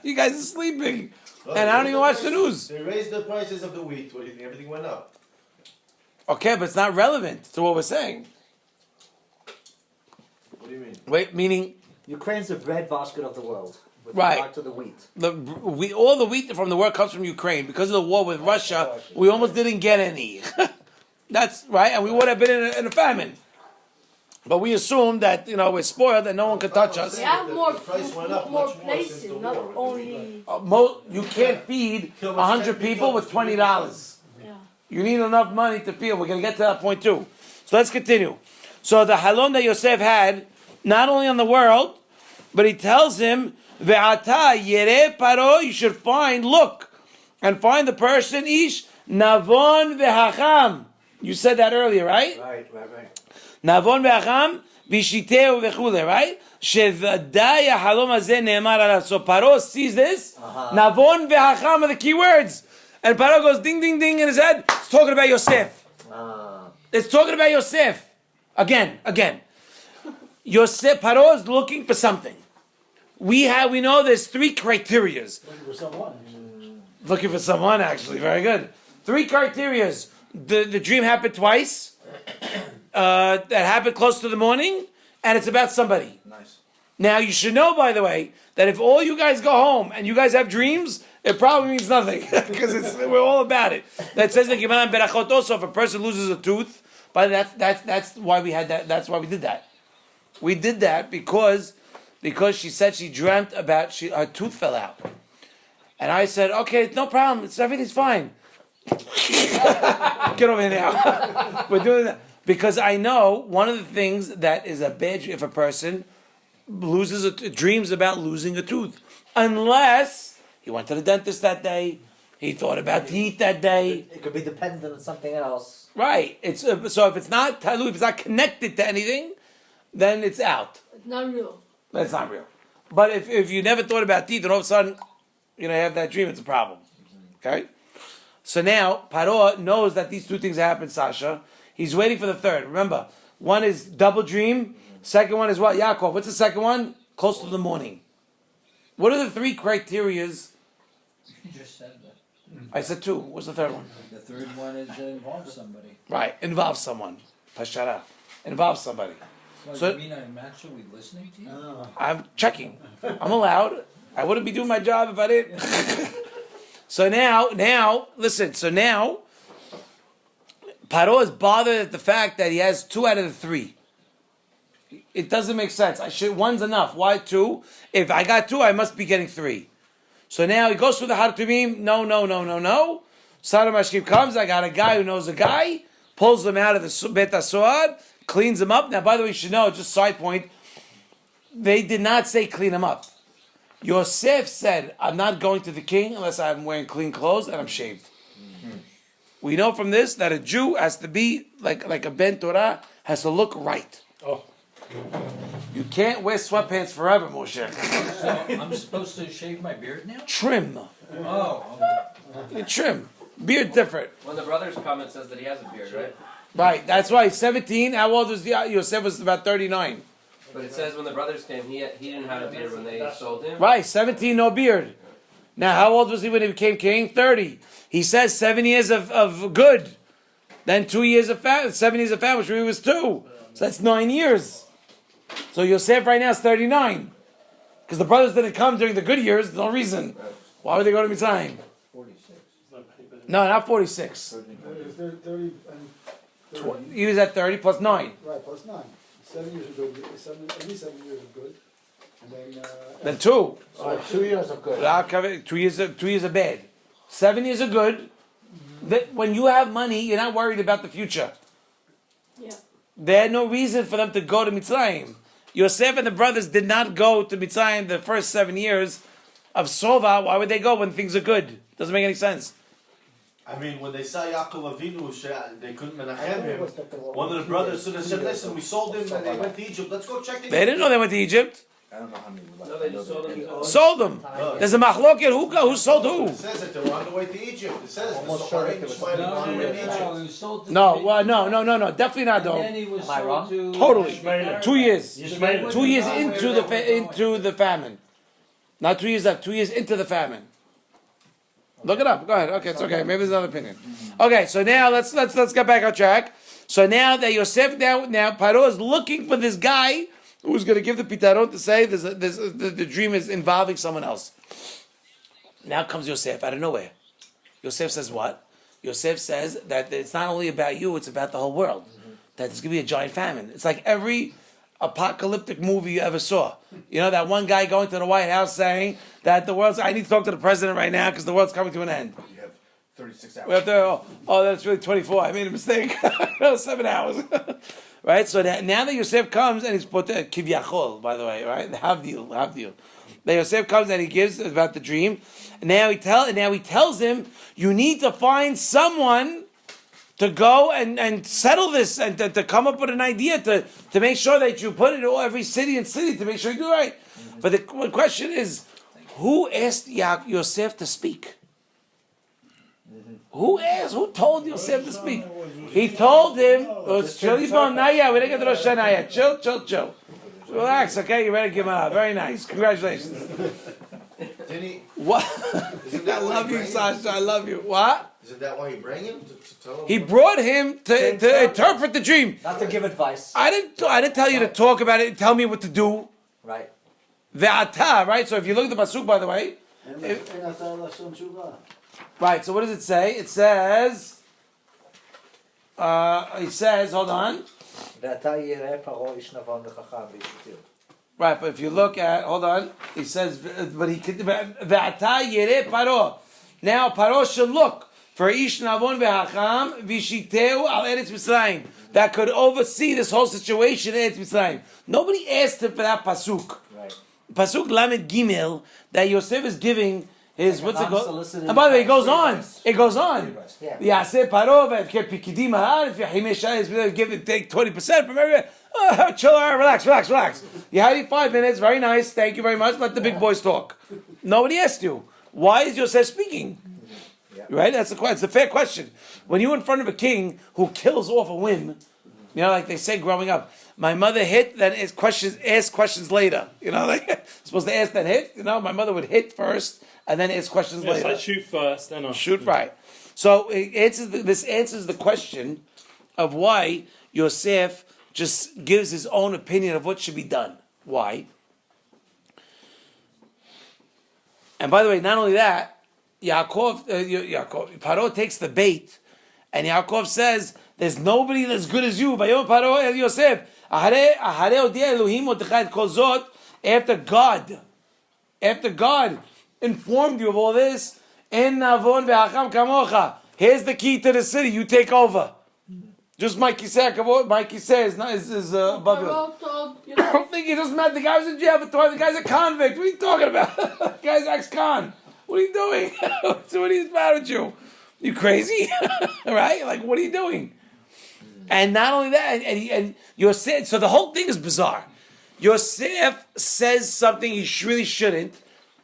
You guys are sleeping, and I don't even watch the news. They raised the prices of the wheat. What do you think? Everything went up. Okay, but it's not relevant to what we're saying. What do you mean? Wait, meaning Ukraine's the breadbasket of the world. With right. regard to the wheat. All the wheat from the world comes from Ukraine. Because of the war with Russia, we almost didn't get any. That's right, and we would have been in a famine. But we assumed that we're spoiled and no one could touch us. We have more price went up more much more places, since the not war. only. You can't feed 100 people with $20. Yeah. You need enough money to feed. We're going to get to that point too. So let's continue. So the halom that Yosef had, not only on the world, but he tells him, Ve'ata yere paro, you should look, and find the person, ish, navon ve'hacham. You said that earlier, right? Right. Navon ve'hacham, v'shiteu ve'chule, right? Shevadai halom hazeh ne'emar alav. So Paro sees this, navon ve'hacham are the key words. And Paro goes ding, ding, ding in his head. It's talking about Yosef. It's talking about Yosef. Again. Yosef, Paro is looking for something. We know there's 3 criterias. Looking for someone, actually. Very good. 3 criterias. The dream happened twice. That happened close to the morning. And it's about somebody. Nice. Now, you should know, by the way, that if all you guys go home and you guys have dreams, it probably means nothing. Because we're all about it. That says that Gimanan Berachot also, if a person loses a tooth, but that's why we had that. That's why we did that. We did that because she said she dreamt about her tooth fell out, and I said, okay, no problem, everything's fine. Get over here now. We're doing that because I know one of the things that is a bad if a person dreams about losing a tooth, unless he went to the dentist that day, he thought about teeth that day. It could be dependent on something else. Right. It's so if it's not talu, if it's not connected to anything, then it's out. It's not real. That's not real. But if you never thought about teeth and all of a sudden, you have that dream, it's a problem. Okay? So now, Paro knows that these 2 things happen, Sasha. He's waiting for the third. Remember, one is double dream. Second one is what? Yaakov. What's the second one? Close to the morning. What are the 3 criterias? You just said that. I said 2. What's the third one? The third one is involve somebody. Right. Involve someone. Pashara. Involve somebody. Well, So- you mean I'm actually listening to you? I'm checking. I'm allowed. I wouldn't be doing my job if I didn't. So now, listen. So now, Paro is bothered at the fact that he has 2 out of the 3. It doesn't make sense. One's enough. Why 2? If I got 2, I must be getting 3. So now he goes through the Hartumim. No. Sadam Ashkim comes. I got a guy who knows a guy. Pulls him out of the Bet HaSoad. Cleans him up. Now, by the way, you should know, just side point, they did not say clean him up. Yosef said, I'm not going to the king unless I'm wearing clean clothes and I'm shaved. Mm-hmm. We know from this that a Jew has to be, like a Ben Torah, has to look right. Oh. You can't wear sweatpants forever, Moshe. So I'm supposed to shave my beard now? Trim. Oh. Trim. Beard different. When the brother's comment says that he has a beard, right? Right, that's why 17. How old was Yosef? Was about 39. But it says when the brothers came, he didn't have a beard when they sold him. Right, 17, no beard. Now, how old was he when he became king? 30. He says 7 years of good, then 2 years of famine, 7 years of famine, which really was 2. So that's 9 years. So Yosef right now is 39. Because the brothers didn't come during the good years, no reason. Why would they go to Mitzrayim? 46. No, not 46. 30 and 30. He was at 30 plus 9. Right, plus 9. 7 years of good, at least 7 years of good. And Then 2. So 2 years of good. 2 years of bad. 7 years of good. That when you have money, you're not worried about the future. Yeah. They had no reason for them to go to Mitzrayim. Yosef and the brothers did not go to Mitzrayim the first 7 years of Sova. Why would they go when things are good? Doesn't make any sense. I mean, when they saw Yaakov Avinu, they couldn't menachem him. One of the brothers should have said, listen, we sold him and they went to Egypt. Let's go check in. They didn't know they went to Egypt. I don't know how many were left. No, they just sold them. Sold them. There's a machloket. Who sold who? It says that they were on the way to Egypt. It says Almost sure that there was something on the way to Egypt. He was sold to No, the- well, no, definitely not, And though. then he was Am I sold wrong? to Totally. Ishmael. 2 years. Ishmael. 2 years Where into they the were into the famine. Not 2 years left. 2 years into the famine. Look it up. Go ahead. Okay, it's okay. Maybe there's another opinion. Okay, so now let's get back on track. So now that Yosef now Paro is looking for this guy who's going to give the pitaron to say the dream is involving someone else. Now comes Yosef out of nowhere. Yosef says what? Yosef says that it's not only about you, it's about the whole world. That there's going to be a giant famine. It's like every apocalyptic movie you ever saw. You know, that one guy going to the White House saying that the world's, I need to talk to the president right now because the world's coming to an end. You have 36 hours. We have to, oh, that's really 24. I made a mistake. No, 7 hours. Right? So now that Yosef comes and he's put Kivyachol, by the way, right? Havdil. That Yosef comes and he gives about the dream. And now he tells him, you need to find someone to go and settle this and to come up with an idea to make sure that you put it in every city and city to make sure you do right. But the question is, who asked Yosef to speak? Who asked? Who told Yosef to speak? He told him, chill, not yet, we didn't get to Rosh Hashanah yet. Chill. Relax, okay? You ready to give him out. Very nice. Congratulations. Didn't he? What? I love you, Sasha. I love you. What? Isn't that why he bring him? To tell him? He brought him to interpret the dream. Not to give advice. I didn't tell you to talk about it and tell me what to do. Right. Ve'ata, right? So if you look at the pasuk, by the way. Right, so what does it say? It says, hold on. Right, but if you look at, hold on, he says, but he could, Ve'ata yireh paro. Now Paro should look for ish navon ve'hacham v'shiteu al Eretz Mitzrayim that could oversee this whole situation in Eretz Mitzrayim. Nobody asked him for that pasuk. Right. Pasuk Lamed Gimel that Yosef is giving his Like what's it called? unsolicited And by the way, it goes on. advice. It goes on. Yeah. Yaseh Paro ve'pikidim ha'aretz v'chimei give it take 20% from everybody. Chill out, relax. You had it 5 minutes. Very nice. Thank you very much. Let the big boys talk. Nobody asked you. Why is Yosef speaking? Right? That's it's a fair question. When you're in front of a king who kills off a whim, you know, like they say growing up, my mother hit, then ask questions later. You know, like supposed to ask then hit. You know, my mother would hit first and then ask questions Yes, later. I shoot first, then I shoot right. So this answers the question of why Yosef just gives his own opinion of what should be done. Why? And by the way, not only that, Paro takes the bait, and Yaakov says, "There's nobody as good as you." Paro el Yosef. After God informed you of all this, here's the key to the city. You take over. Just Mikey says is above you. I don't think it doesn't matter. The guy was in jail for 12. The guy's a convict. What are you talking about? The guy's ex-con. What are you doing? So what is the matter with you? You crazy? Right? Like, what are you doing? And not only that, and Yosef, so the whole thing is bizarre. Yosef says something he really shouldn't,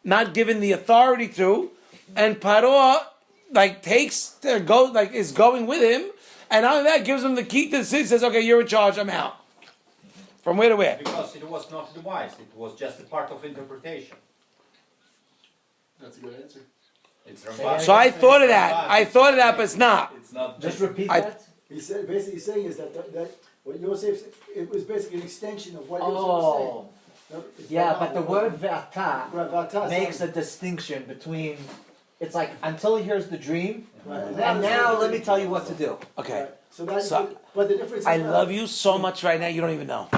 not given the authority to, and Paro is going with him, and not only that, gives him the key to the city, says, okay, you're in charge, I'm out. From where to where? Because it was not advice, it was just a part of interpretation. That's a good answer. It's So I thought of that, but it's not. It's not. Just repeat that. He said, basically saying is that what Yosef, it was basically an extension of what Yosef was saying. Yeah, but the word ve'ata Ve'ata makes a sounds- distinction between, it's like, until he hears the dream, Right. and now let me tell you what to do. Okay. So that's So, but the difference is I love you so much right now, you don't even know.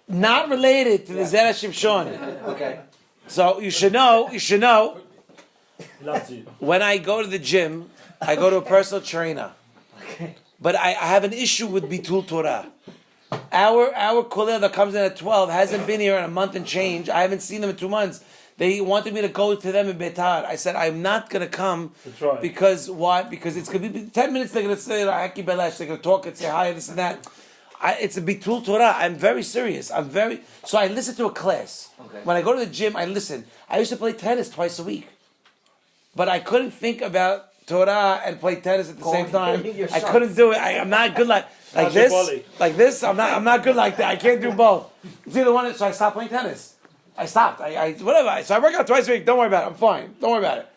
Not related to the Zera Shimshon. Okay. So you should know, Loves you. when I go to the gym, I go to a personal trainer. But I have an issue with Bitul Torah. Our kollel that comes in at 12 hasn't been here in a month and change. I haven't seen them in 2 months. They wanted me to go to them in Betar. I said, I'm not going to come. That's right. Because why? Because it's going to be 10 minutes. They're going to say, Haki Belash. They're going to talk and say hi, this and that. It's a bitul Torah. I'm very serious. So I listen to a class. Okay. When I go to the gym, I listen. I used to play tennis twice a week. But I couldn't think about Torah and play tennis at the same time. I couldn't do it. I'm not good like this. Like this, I'm not good like that. I can't do both. It's either one, so I stopped playing tennis. I stopped. Whatever. So I work out twice a week. Don't worry about it. I'm fine. Don't worry about it.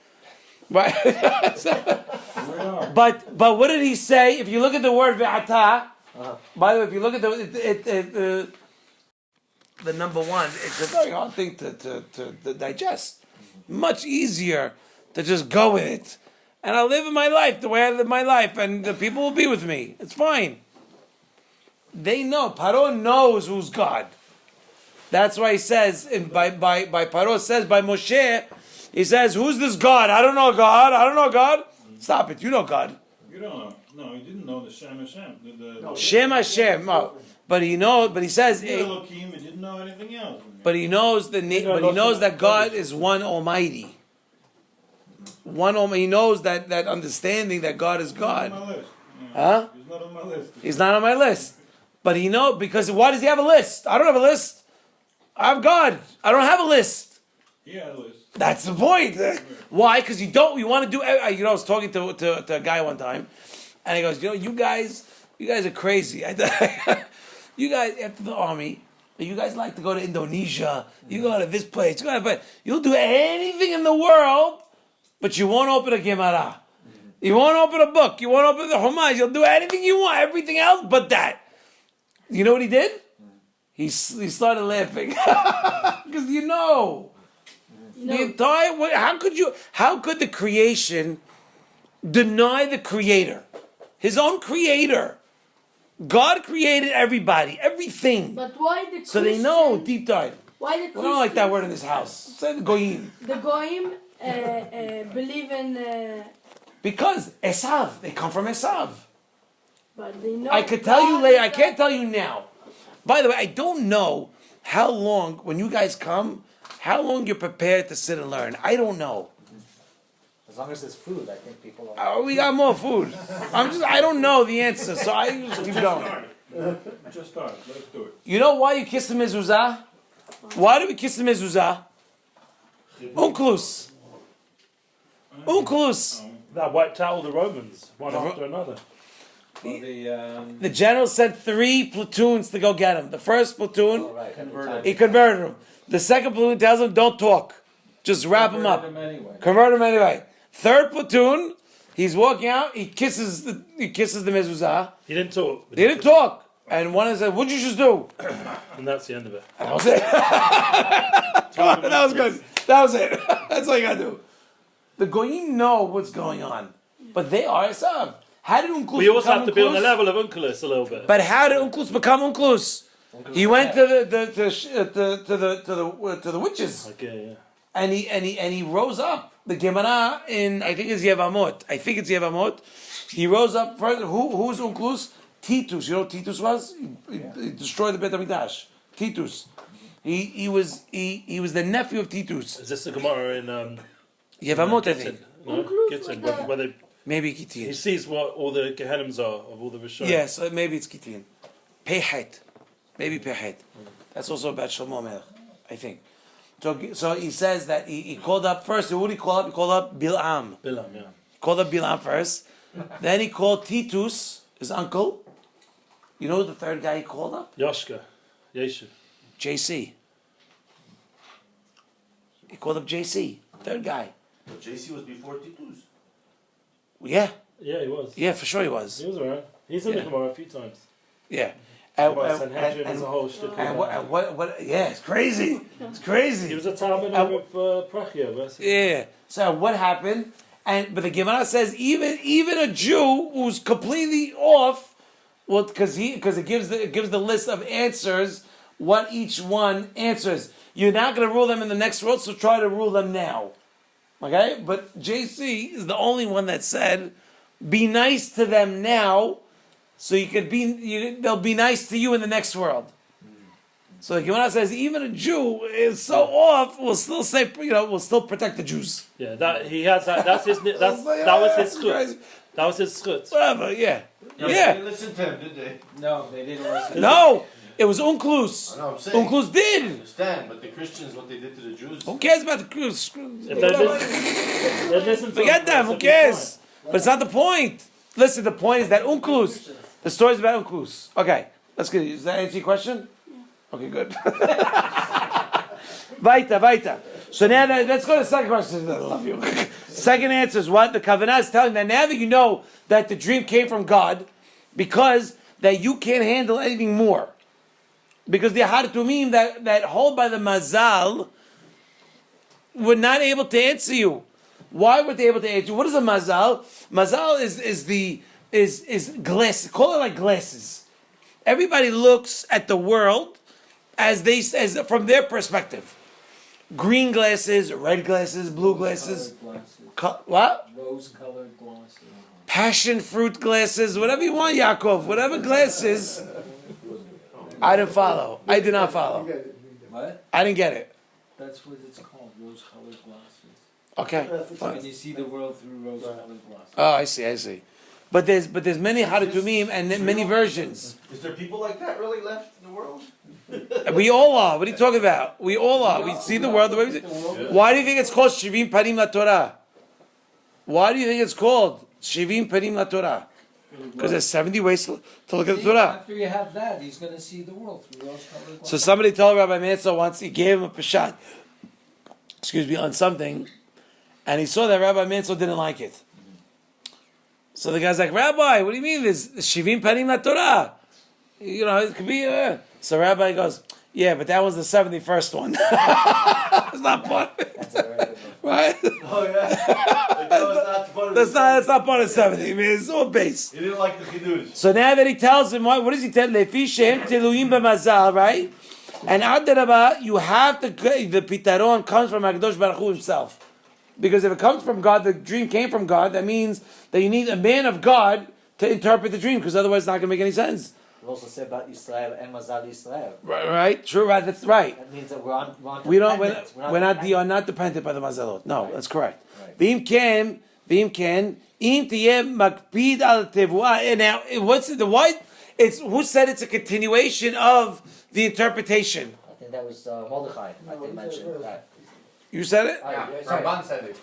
But what did he say? If you look at the word ve'ata, by the way, if you look at the number one, it's a very hard thing to digest. Much easier to just go with it. And I'll live in my life the way I live my life, and the people will be with me. It's fine. They know. Paro knows who's God. That's why he says, by Paro says, by Moshe, he says, who's this God? I don't know God. I don't know God. Stop it. You know God. You don't know. No, he didn't know the Shem Hashem. Shem Hashem. No. But he knows. But he says. He didn't know anything else. But he knows But he knows that God is one Almighty. He knows that understanding that God is God. Huh? He's not on my list. He's not on my list. But he knows, because why does he have a list? I don't have a list. I have God. I don't have a list. He had a list. That's the point. Why? Because you want to do. I was talking to a guy one time, and he goes, you guys are crazy. You guys after the army, you guys like to go to Indonesia. You go to this place. You'll do anything in the world, but you won't open a Gemara. You won't open a book. You won't open the Chumash. You'll do anything you want, everything else but that. You know what he did? He started laughing because the entire. How could the creation deny the Creator, His own Creator? God created everything, everything. But why the So they know deep dive. Why the We don't like that word in this house. Say the goyim. The goyim believe in. Because Esav, they come from Esav. But they know. I could tell you later. I can't tell you now. By the way, I don't know how long, when you guys come, how long you're prepared to sit and learn. I don't know. As long as there's food, I think people are. Oh, we got more food. I don't know the answer, so I just keep going. Just start. Let's do it. You know why you kiss the mezuzah? Why do we kiss the mezuzah? Unklus. Unklus. That wiped out all the Romans, one after another. The general sent 3 platoons to go get him. The first platoon, he converted him. The second platoon tells him, don't talk. Just wrap him up. Convert him anyway. Third platoon, he's walking out, he kisses the mezuzah. He didn't talk. He didn't talk. And one said, what'd you just do? And that's the end of it. That was it. That was good. That was it. That's all you gotta do. The Goyim know what's going on. But they are Esav. How did Unklus We also become have to be on the Unklus? level of Unkelus a little bit. But how did Unklus become Unklus? He went to the witches. Okay, yeah. And he rose up. The Gemara in, I think it's Yevamot. He rose up further. Who's Unklus? Titus. You know what Titus was? He destroyed the Beit HaMikdash. Titus. He was the nephew of Titus. Is this the Gemara in Yevamot, I think. No? Gittin, where they, maybe Gittin. He sees what all the Gehennims are of all the Rishonim. Yes, maybe it's Gittin. Pehet. Maybe Pehet. That's also about Shlomo Melech, I think. So he says that he called up first. Who did he call up? He called up Bilam. Bilam, yeah. He called up Bilam first. Then he called Titus, his uncle. You know the third guy he called up? Yoshka. Yeshu. JC. He called up JC. Third guy. But JC was before Titus. Yeah. Yeah, he was. Yeah, for sure he was. He was around. He's in the Gemara a few times. Yeah. It's crazy. It's crazy. He was a Talmud of Prachia. Yeah. So what happened? But the Gemara says even a Jew who's completely off, well, because it gives the list of answers, what each one answers. You're not going to rule them in the next world, so try to rule them now. Okay? But JC is the only one that said, be nice to them now, so they'll be nice to you in the next world. So the Gemara says even a Jew is so off, will still say, will still protect the Jews. Yeah, that he has that. That was his schut. That was his schut. Whatever, yeah. They didn't listen to him, did they? No, they didn't listen. No, it was Unklus. I know, I'm saying. Unklus did. I understand, but the Christians, what they did to the Jews. Who cares about the Jews? Forget them. Who That's cares? But it's not the point. Listen, the point is that Unklus. The story's about Unklus. Okay, that's good. Does that answer your question? Okay, good. Vaita. So now let's go to the second question. I love you. Second answer is what? The Kavanah is telling that now that you know that the dream came from God, because that you can't handle anything more. Because the Hartumim that hold by the Mazal were not able to answer you. Why were they able to answer you? What is a Mazal? Mazal is glass. Call it like glasses. Everybody looks at the world as from their perspective. Green glasses, red glasses, blue glasses. What? Rose-colored glasses. Passion fruit glasses, whatever you want, Yaakov. Whatever glasses. I didn't follow. I did not follow. What? I didn't get it. That's what it's called, rose-colored glasses. Okay. When you see the world through rose-colored glasses. Oh, I see. But there's many Haratumim and many versions. Is there people like that really left in the world? We all are. What are you talking about? We all are. We see the world the way we see. Why do you think it's called Shivim Parim LaTorah? Why do you think it's called Shivim Parim LaTorah? Because there's 70 ways to look at the Torah. After you have that, he's going to see the world through rose-colored glasses. So somebody told Rabbi Mansell once, he gave him a Parshat, on something, and he saw that Rabbi Mansell didn't like it. So the guy's like, Rabbi, what do you mean? There's Shivim Parim LaTorah. It could be. So Rabbi goes, yeah, but that was the 71st one. It's not part of it. Right? Oh, yeah. That's not part of 70. I mean, it's all base. He didn't like the Chidush. So now that he tells him, what does he tell? Lefi shehem teluim b'mazal, right? And Adarabah, you have the Pitaron comes from HaKadosh Baruch Hu himself. Because if it comes from God, the dream came from God, that means that you need a man of God to interpret the dream, because otherwise it's not going to make any sense. We also say about Israel and Mazal Israel. Right, true, right, that's right. That means that we're not dependent by the mazalot. No, right. That's correct. V'im ken, im tiyeh makpid al tevuah. Now, what's the why? It's who said it's a continuation of the interpretation. I think that was Mordechai. I think mentioned that. You said it? Ramban said it.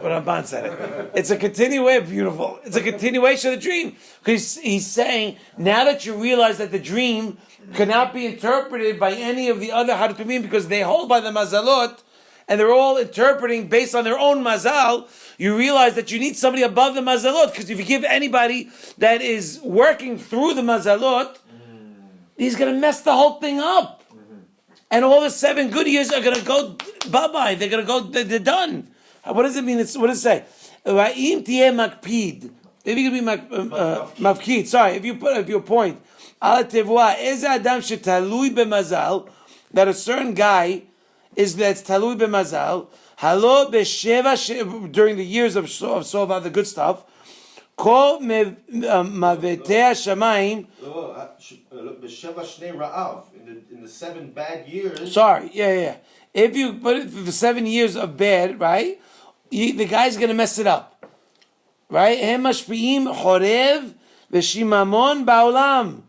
Ramban said it. It's a continuation. Beautiful. It's a continuation of the dream. Because he's saying, now that you realize that the dream cannot be interpreted by any of the other Haratumim because they hold by the Mazalot, and they're all interpreting based on their own Mazal, you realize that you need somebody above the Mazalot. Because if you give anybody that is working through the Mazalot, he's going to mess the whole thing up. And all the 7 good years are going to go bye-bye. They're going to go, they're done. What does it mean? What does it say? Ra'im tiyeh makpid. If you can be mafkid, sorry, if you point, ala tevuah, eze adam shetalui b'mazal, that a certain guy that's talui b'mazal, halo b'sheva, during the years of Sova, the good stuff, kol mavetei hashamayim, b'sheva shnei ra'av, in the 7 bad years. Sorry, yeah. If you put it through the 7 years of bad, right, the guy's going to mess it up. Right? Hem mashpi'im chorev v'shimamon ba'olam.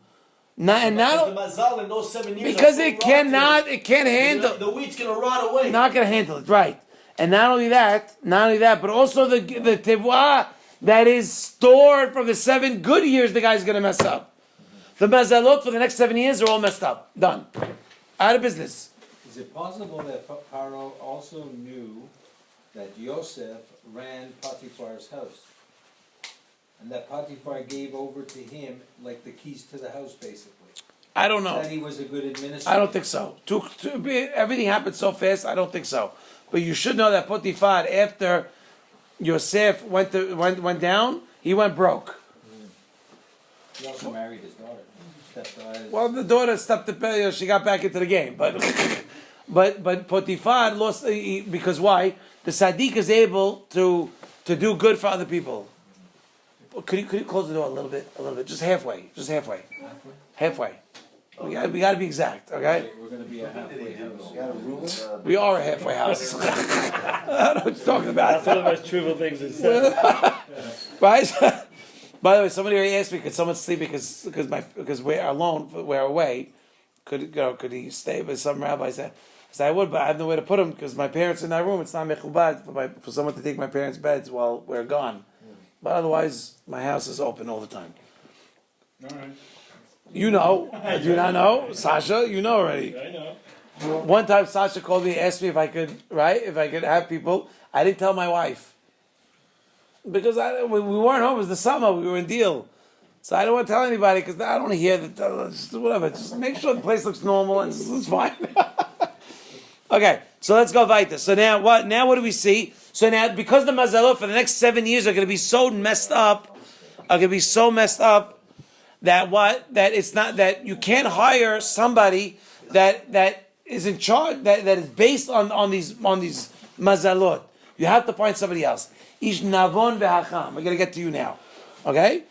And now, the mazal in those 7 years, because it can't handle. The wheat's going to rot away. Not going to handle it, right? And not only that, but also the tevuah that is stored from the 7 good years, the guy's going to mess up. The mazalot for the next 7 years are all messed up. Done. Out of business. Is it possible that Paro also knew that Yosef ran Potiphar's house? And that Potiphar gave over to him like the keys to the house, basically? I don't know. That he was a good administrator? I don't think so. Everything happened so fast, I don't think so. But you should know that Potiphar, after Yosef went down, he went broke. He also married his daughter. Well, the daughter she got back into the game, but Potiphar lost because why? The Sadiq is able to do good for other people. Could you close the door a little bit, just halfway. We got to be exact, okay? We're going to be a halfway house. We are a halfway house. I don't know what you're talking about. That's one of the most trivial things to say. Right? By the way, somebody already asked me, could someone sleep because we're alone, we're away? Could he stay with some rabbi? I said I would, but I have nowhere to put him because my parents are in that room. It's not mechubad for someone to take my parents' beds while we're gone. But otherwise, my house is open all the time. All right. You know, do you not know, Sasha? You know already. I know. One time, Sasha called me, asked me if I could have people. I didn't tell my wife because we weren't home. It was the summer. We were in deal. So I don't want to tell anybody because I don't want to hear that. Just whatever. Just make sure the place looks normal and it's fine. Okay, so let's go weiter. So now what? Now what do we see? So now because the mazalot for the next 7 years are going to be so messed up, that it's not that you can't hire somebody that is in charge that is based on these mazalot. You have to find somebody else. Ish navon ve'hacham. We're going to get to you now. Okay.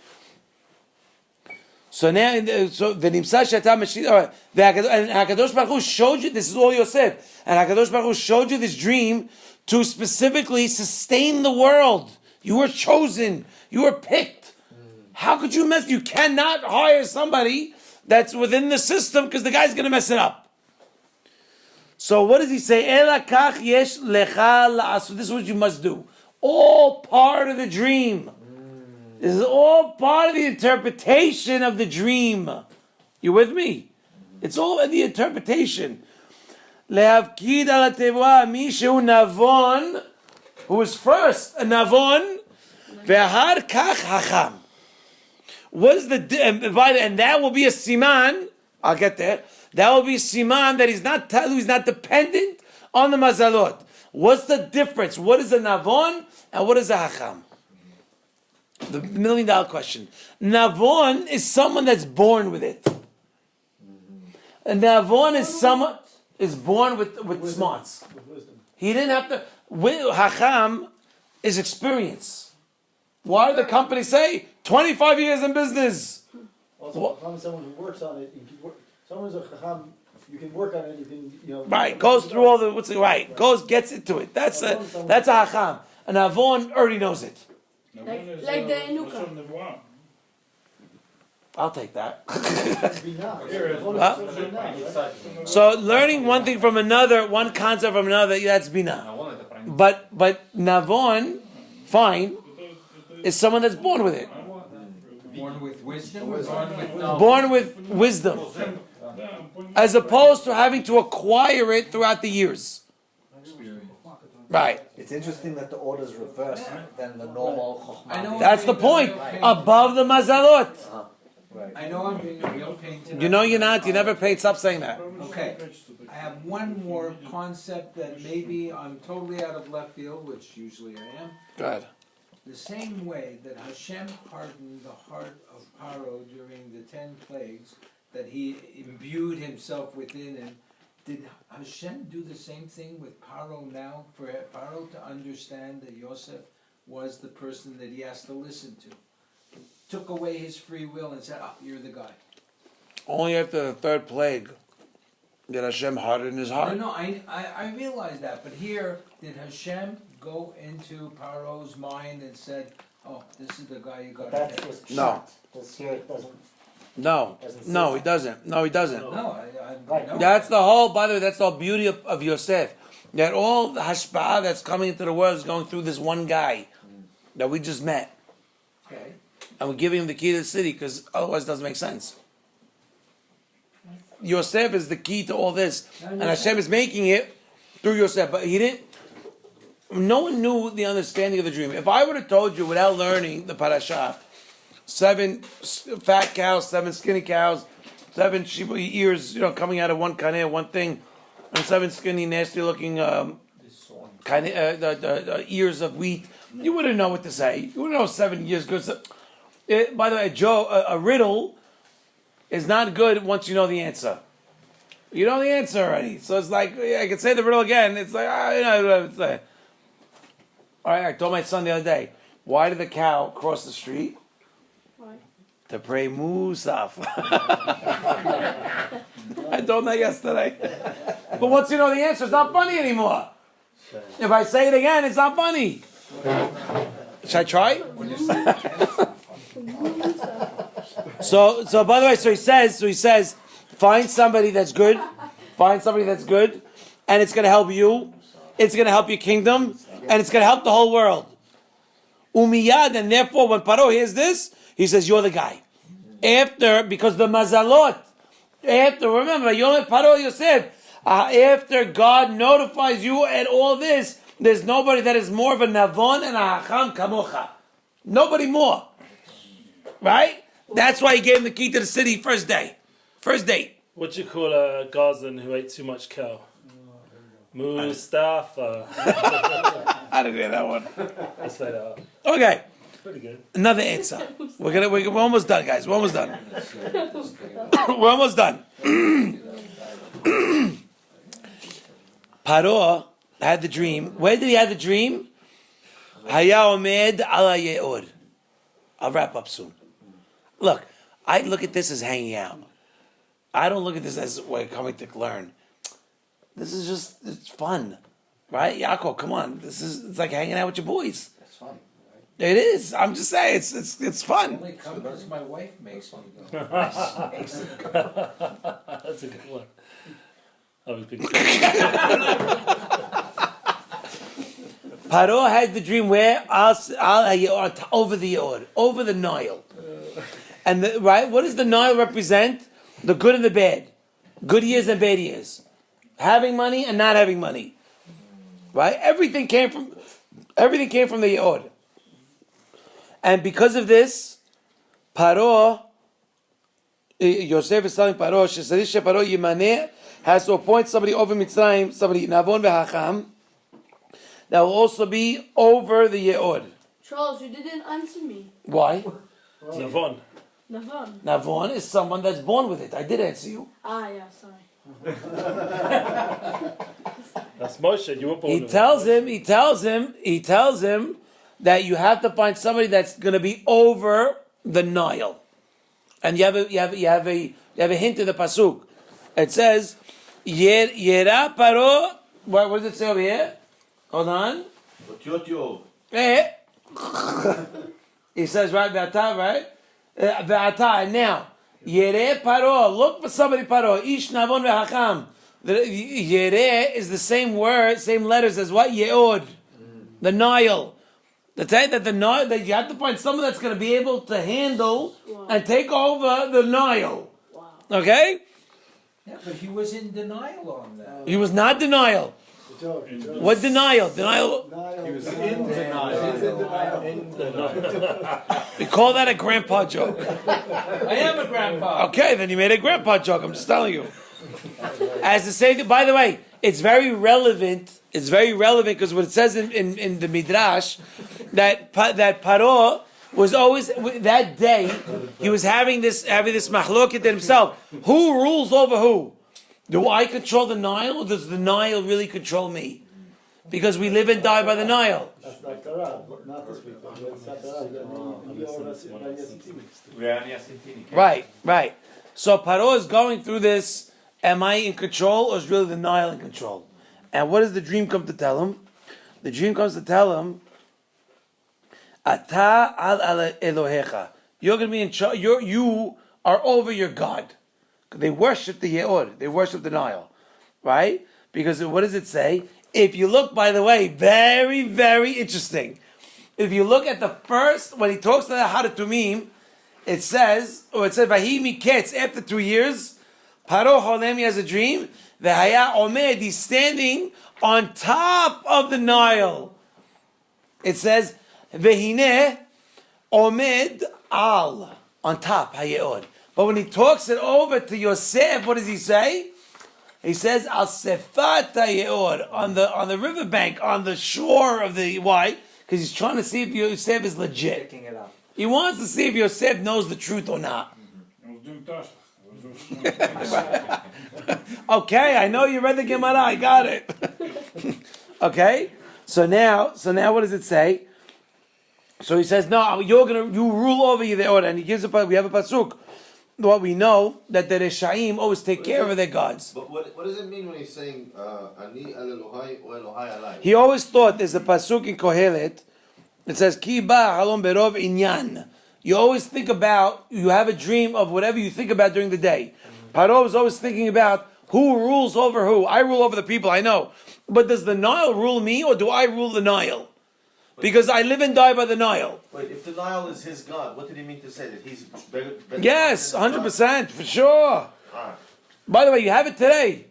So now, the Nimsa Shatam Mashid, and Hakadosh Baruch Hu showed you, this is all Yosef, and Hakadosh Baruch Hu showed you this dream to specifically sustain the world. You were chosen, you were picked. How could you mess? You cannot hire somebody that's within the system because the guy's going to mess it up. So what does he say? Ela kach yesh lecha la'asu. This is what you must do. All part of the dream. This is all part of the interpretation of the dream. You with me? It's all in the interpretation. Lehavkid ala tevoa mishu navon, who was first a navon, ve'ahar kach hacham. What is and that will be a siman. I'll get there. That will be a siman that he's not dependent on the mazalot. What's the difference? What is a navon and what is a hacham? The $1 million question. Navon is someone that's born with it. A navon is someone is born with smarts. He didn't have to. Hacham is experience. Why did the company say 25 years in business? Also, Chacham is someone who works on it. Someone's a Chacham. You can work on it. Right. Goes through all the gets into it. That's a Hacham. A navon already knows it. Like the Chanukah. I'll take that. So learning one thing from another, one concept from another, that's bina. But navon, fine, is someone that's born with it. Born with wisdom or born with wisdom. As opposed to having to acquire it throughout the years. Right. It's interesting that the order is reversed than the normal chokhmah. That's the point. Above the mazalot. Right. I know I'm being a real pain tonight. You know you're not. You never paid. Stop saying that. Okay. I have one more concept that maybe I'm totally out of left field, which usually I am. Go ahead. The same way that Hashem hardened the heart of Paro during the 10 plagues, that he imbued himself within him, did Hashem do the same thing with Paro now? For Paro to understand that Yosef was the person that he has to listen to. Took away his free will and said, you're the guy. Only after the third plague did Hashem harden his heart. No, I realize that. But here, did Hashem go into Paro's mind and said, this is the guy you got to take? No. Here it doesn't. No, he doesn't. No, he doesn't. No, That's the whole. By the way, that's the whole beauty of Yosef. That all the hashpa'ah that's coming into the world is going through this one guy that we just met. Okay. And we're giving him the key to the city because otherwise it doesn't make sense. Yosef is the key to all this, and Hashem is making it through Yosef. But he didn't. No one knew the understanding of the dream. If I would have told you without learning the Parshat, 7 fat cows, 7 skinny cows, 7 sheep ears, coming out of one kaneh, one thing, and 7 skinny, nasty-looking ears of wheat. You wouldn't know what to say. You wouldn't know 7 years good. By the way, Joe, a riddle is not good once you know the answer. You know the answer already, so it's like I can say the riddle again. It's like it's like. All right, I told my son the other day, why did the cow cross the street? To pray Musaf. I told him that yesterday. But once you know the answer, it's not funny anymore. If I say it again, it's not funny. Should I try? So by the way, so he says, find somebody that's good, and it's going to help you, it's going to help your kingdom, and it's going to help the whole world. Umiyad, and therefore when Paro hears this, he says, you're the guy. Because the mazalot, remember, Yom Paro Yosef, after God notifies you at all this, there's nobody that is more of a navon and a hacham kamocha. Nobody more. Right? That's why he gave him the key to the city first date. What do you call a Gazan who ate too much cow? Mustafa. I didn't hear that one. Let's say that up. Okay. Pretty good. Another answer. We're almost done, guys. We're almost done. Paro had the dream. Where did he have the dream? Haya omed ala ye'od. I'll wrap up soon. Look, I look at this as hanging out. I don't look at this as we're coming to learn. This is just, it's fun. Right? Yaakov, come on. It's like hanging out with your boys. It's fun. It is. I'm just saying, it's fun. Only come because my wife makes me go. That's a good one. I was big. Paro had the dream where over the Yod, over the Nile, and right. What does the Nile represent? The good and the bad, good years and bad years, having money and not having money. Right? Everything came from the Yod. And because of this, Paro, Yosef is telling Paro, Shesarish Paro Yimaneh has to appoint somebody over Mitzrayim, somebody Navon v'Hacham, that will also be over the Ye'od. Charles, you didn't answer me. Why? Navon. Navon is someone that's born with it. I did answer you. Yeah, sorry. That's Moshe. You were born. He tells him that you have to find somebody that's going to be over the Nile, and you have a hint in the pasuk. It says, "Yera Paro." What does it say over here? Hold on. He says right Ve'ata, right? Ve'ata, and now Yere Paro. Look for somebody Paro. Ish Navon ve'Hacham. Yere is the same word, same letters as what? Ye'od, the Nile. The time that the Nile, that you have to find someone that's going to be able to handle and take over the Nile. Wow. Okay? Yeah, but he was in denial on that. He was not denial. What denial? Denial. He was in denial. We call that a grandpa joke. I am a grandpa. Okay, then you made a grandpa joke. I'm just telling you. As the same. By the way, it's very relevant. It's very relevant because what it says in the Midrash that Paro was always that day he was having this mahloket himself. Who rules over who? Do I control the Nile, or does the Nile really control me? Because we live and die by the Nile. That's not Torah, not this week. Right. So Paro is going through this. Am I in control, or is really the Nile in control? And what does the dream come to tell him? The dream comes to tell him, Ata al Elohecha. You're going to be in charge. You are over your God. They worship the Ye'od. They worship the Nile. Right? Because what does it say? If you look, by the way, very, very interesting. If you look at the first, when he talks to the Haratumim, it says, Vahi Mikeitz, after 2 years, Paro Holem, he has a dream, V'haya Omed, he's standing on top of the Nile. It says, V'hine Omed al, on top, Hayeod. But when he talks it over to Yosef, what does he say? He says, Al Sefat Hayeod, on the riverbank, on the shore of the, why? Because he's trying to see if Yosef is legit. Picking it up. He wants to see if Yosef knows the truth or not. I was doing Tasha. Okay, I know you read the Gemara. I got it. Okay, so now, what does it say? So he says, "No, you rule over you the order." And he gives we have a pasuk. What we know that the Reshaim always take care of their gods. But what does it mean when he's saying Ani al Elohai or Elohai alai? He always thought there's a pasuk in Kohelet. It says, "Ki ba halom berov inyan you always think about, you have a dream of whatever you think about during the day. Paro is always thinking about who rules over who. I rule over the people, I know. But does the Nile rule me, or do I rule the Nile? Because I live and die by the Nile. Wait, if the Nile is his God, what did he mean to say? That he's better? Yes, 100%, for sure. By the way, you have it today.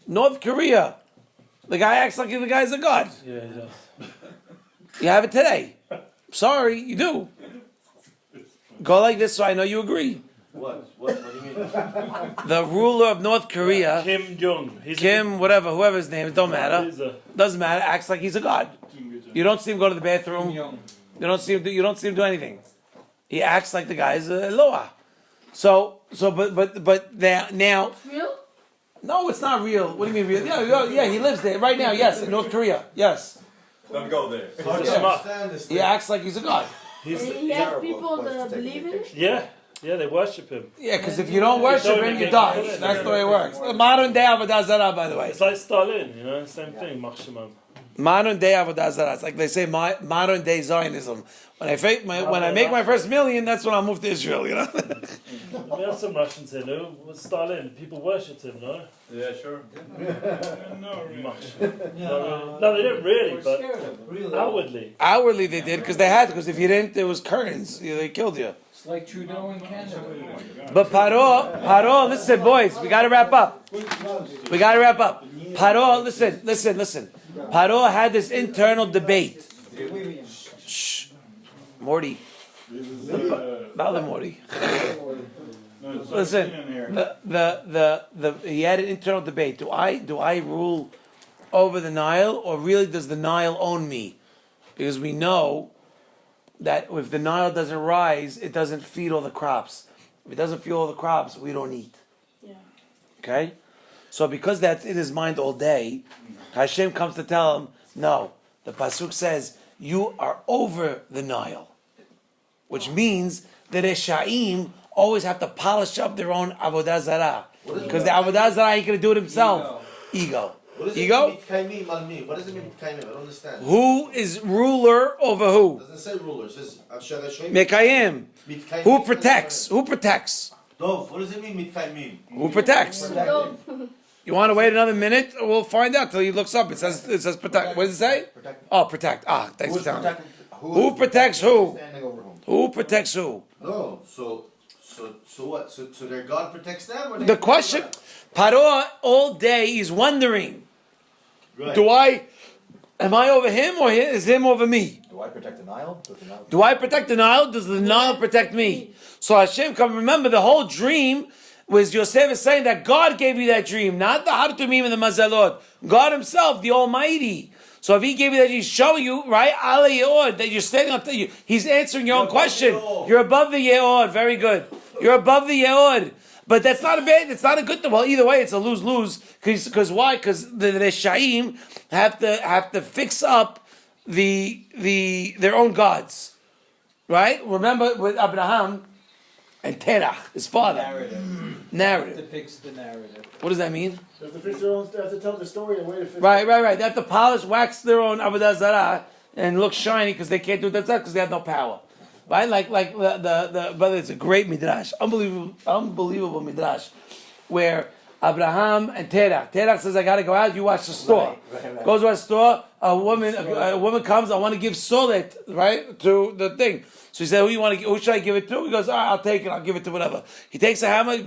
North Korea. The guy acts like the guy's a god. Yeah, he does. You have it today. Sorry, you do. Go like this so I know you agree. What do you mean? The ruler of North Korea, Kim Jong. whatever, whoever his name is, don't matter. Doesn't matter. Acts like he's a god. You don't see him go to the bathroom. You don't see him do anything. He acts like the guy is a Loa. But now. Real? No, it's not real. What do you mean real? Yeah, he lives there right now. Yes, in North Korea. Yes. Don't go there. He acts like he's a god. And he has people that believe in it? Yeah, they worship him. Yeah, because if you don't worship him, you die. That's the way it works. Modern day Avodah Zarah, by the way. It's like Stalin, same thing, Machshimam. Modern day Avodah Zarah. It's like they say modern day Zionism. When I make my first million, that's when I'll move to Israel, We have some Russians here, no? With Stalin, people worshipped him, no? Yeah, sure. No, they didn't really, but outwardly. Outwardly they did, because they had to, because if you didn't, there was curtains. They killed you. It's like Trudeau in Canada. But Paro, listen, boys, we got to wrap up. Paro, listen. Paro had this internal debate. Shh. Morty. Bother Morty. Listen, he had an internal debate. Do I rule over the Nile, or really does the Nile own me? Because we know that if the Nile doesn't rise, it doesn't feed all the crops. If it doesn't feed all the crops, we don't eat. Yeah. Okay? So because that's in his mind all day, Hashem comes to tell him, no. The Pasuk says, you are over the Nile. Which means that Reshaim always have to polish up their own Avodah Zarah. Because the Avodah Zarah ain't going to do it himself. Ego. What does Ego? it mean, Malmi? What does it mean, Mekayim? I don't understand. Who is ruler over who? It doesn't say ruler. It says Mekayim. Who protects? Dov, what does it mean, Mekayim? Who protects? You want to wait another minute? We'll find out till he looks up. It says protect. What does it say? Protect. Thanks for telling me. Who protects who? Who protects who? No, so what? So their God protects them? Or The question, Paro all day is wondering, right. Am I over him, or is him over me? Do I protect the Nile? Do I protect the Nile? Does the Nile protect me? So Hashem, remember the whole dream was Yosef is saying that God gave you that dream, not the Hartumim and the Mazalot. God himself, the Almighty. So if he gave you that, he's showing you, right, Ala Ye'od, that you're standing up, he's answering your own question. You're above the Ye'od, very good. You're above the Ye'od. But that's not a good thing. Well, either way, it's a lose-lose. Because why? Because the Reshaim have to fix up their own gods. Right? Remember with Abraham and Terach, his father. Narrative. They have to fix the narrative. What does that mean? They have to fix their own. They have to tell the story and way to fix. Right. They have to polish, wax their own Avodah Zarah and look shiny because they can't do that because they have no power. Right? Like the brother, it's a great midrash, unbelievable midrash, where Abraham and Terach says, "I got to go out. You watch the store." Right. Goes to the store. A woman comes. I want to give solet, right, to the thing. So he said, who should I give it to? He goes, all right, I'll take it, I'll give it to whatever. He takes a hammer,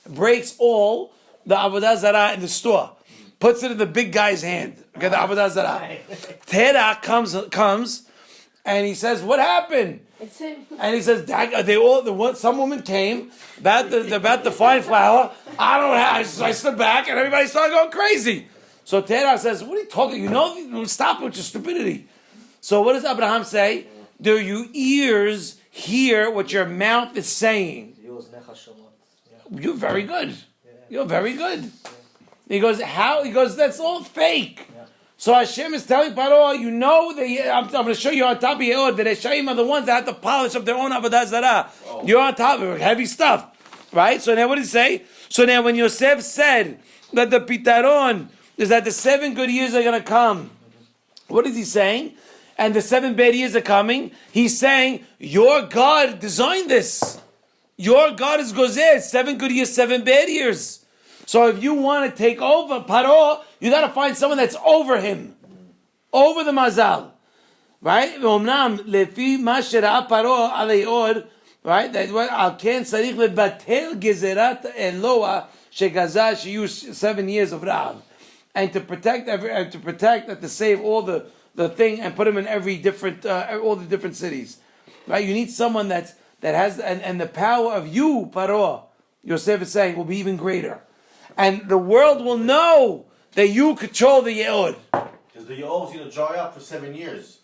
breaks all the Avodah Zarah in the store, puts it in the big guy's hand. Okay, the Avodah Zarah. Terach comes, and he says, what happened? It's him. And he says, some woman came, about the fine flour. I stood back, and everybody started going crazy. So Terach says, what are you talking? Stop with your stupidity. So what does Abraham say? Do your ears hear what your mouth is saying? You're very good. You're very good. He goes, how? He goes, that's all fake. So Hashem is telling Paro, I'm going to show you on top of your own, the Reshaim are the ones that have to polish up their own Avodah Zarah. You're on top of it, heavy stuff. Right? So now what did he say? So now when Yosef said that the Pitaron is that the 7 good years are going to come, what is he saying? and the 7 bad years are coming, he's saying, your God designed this. Your God is Gozer, 7 good years, 7 bad years. So if you want to take over Paro, you got to find someone that's over him. Over the Mazal. Right? Omnam, lefi ma shera'a Paro alei od, right? That what al ken tzarich lebatel gezerat Eloah shegazah sheyu 7 years of Ra'av. And to protect to save all the thing and put him in every different all the different cities, right? You need someone that has and the power of you, Paro, Yosef is saying, will be even greater, and the world will know that you control the Ye'od. Because the Ye'od is going to dry up for 7 years,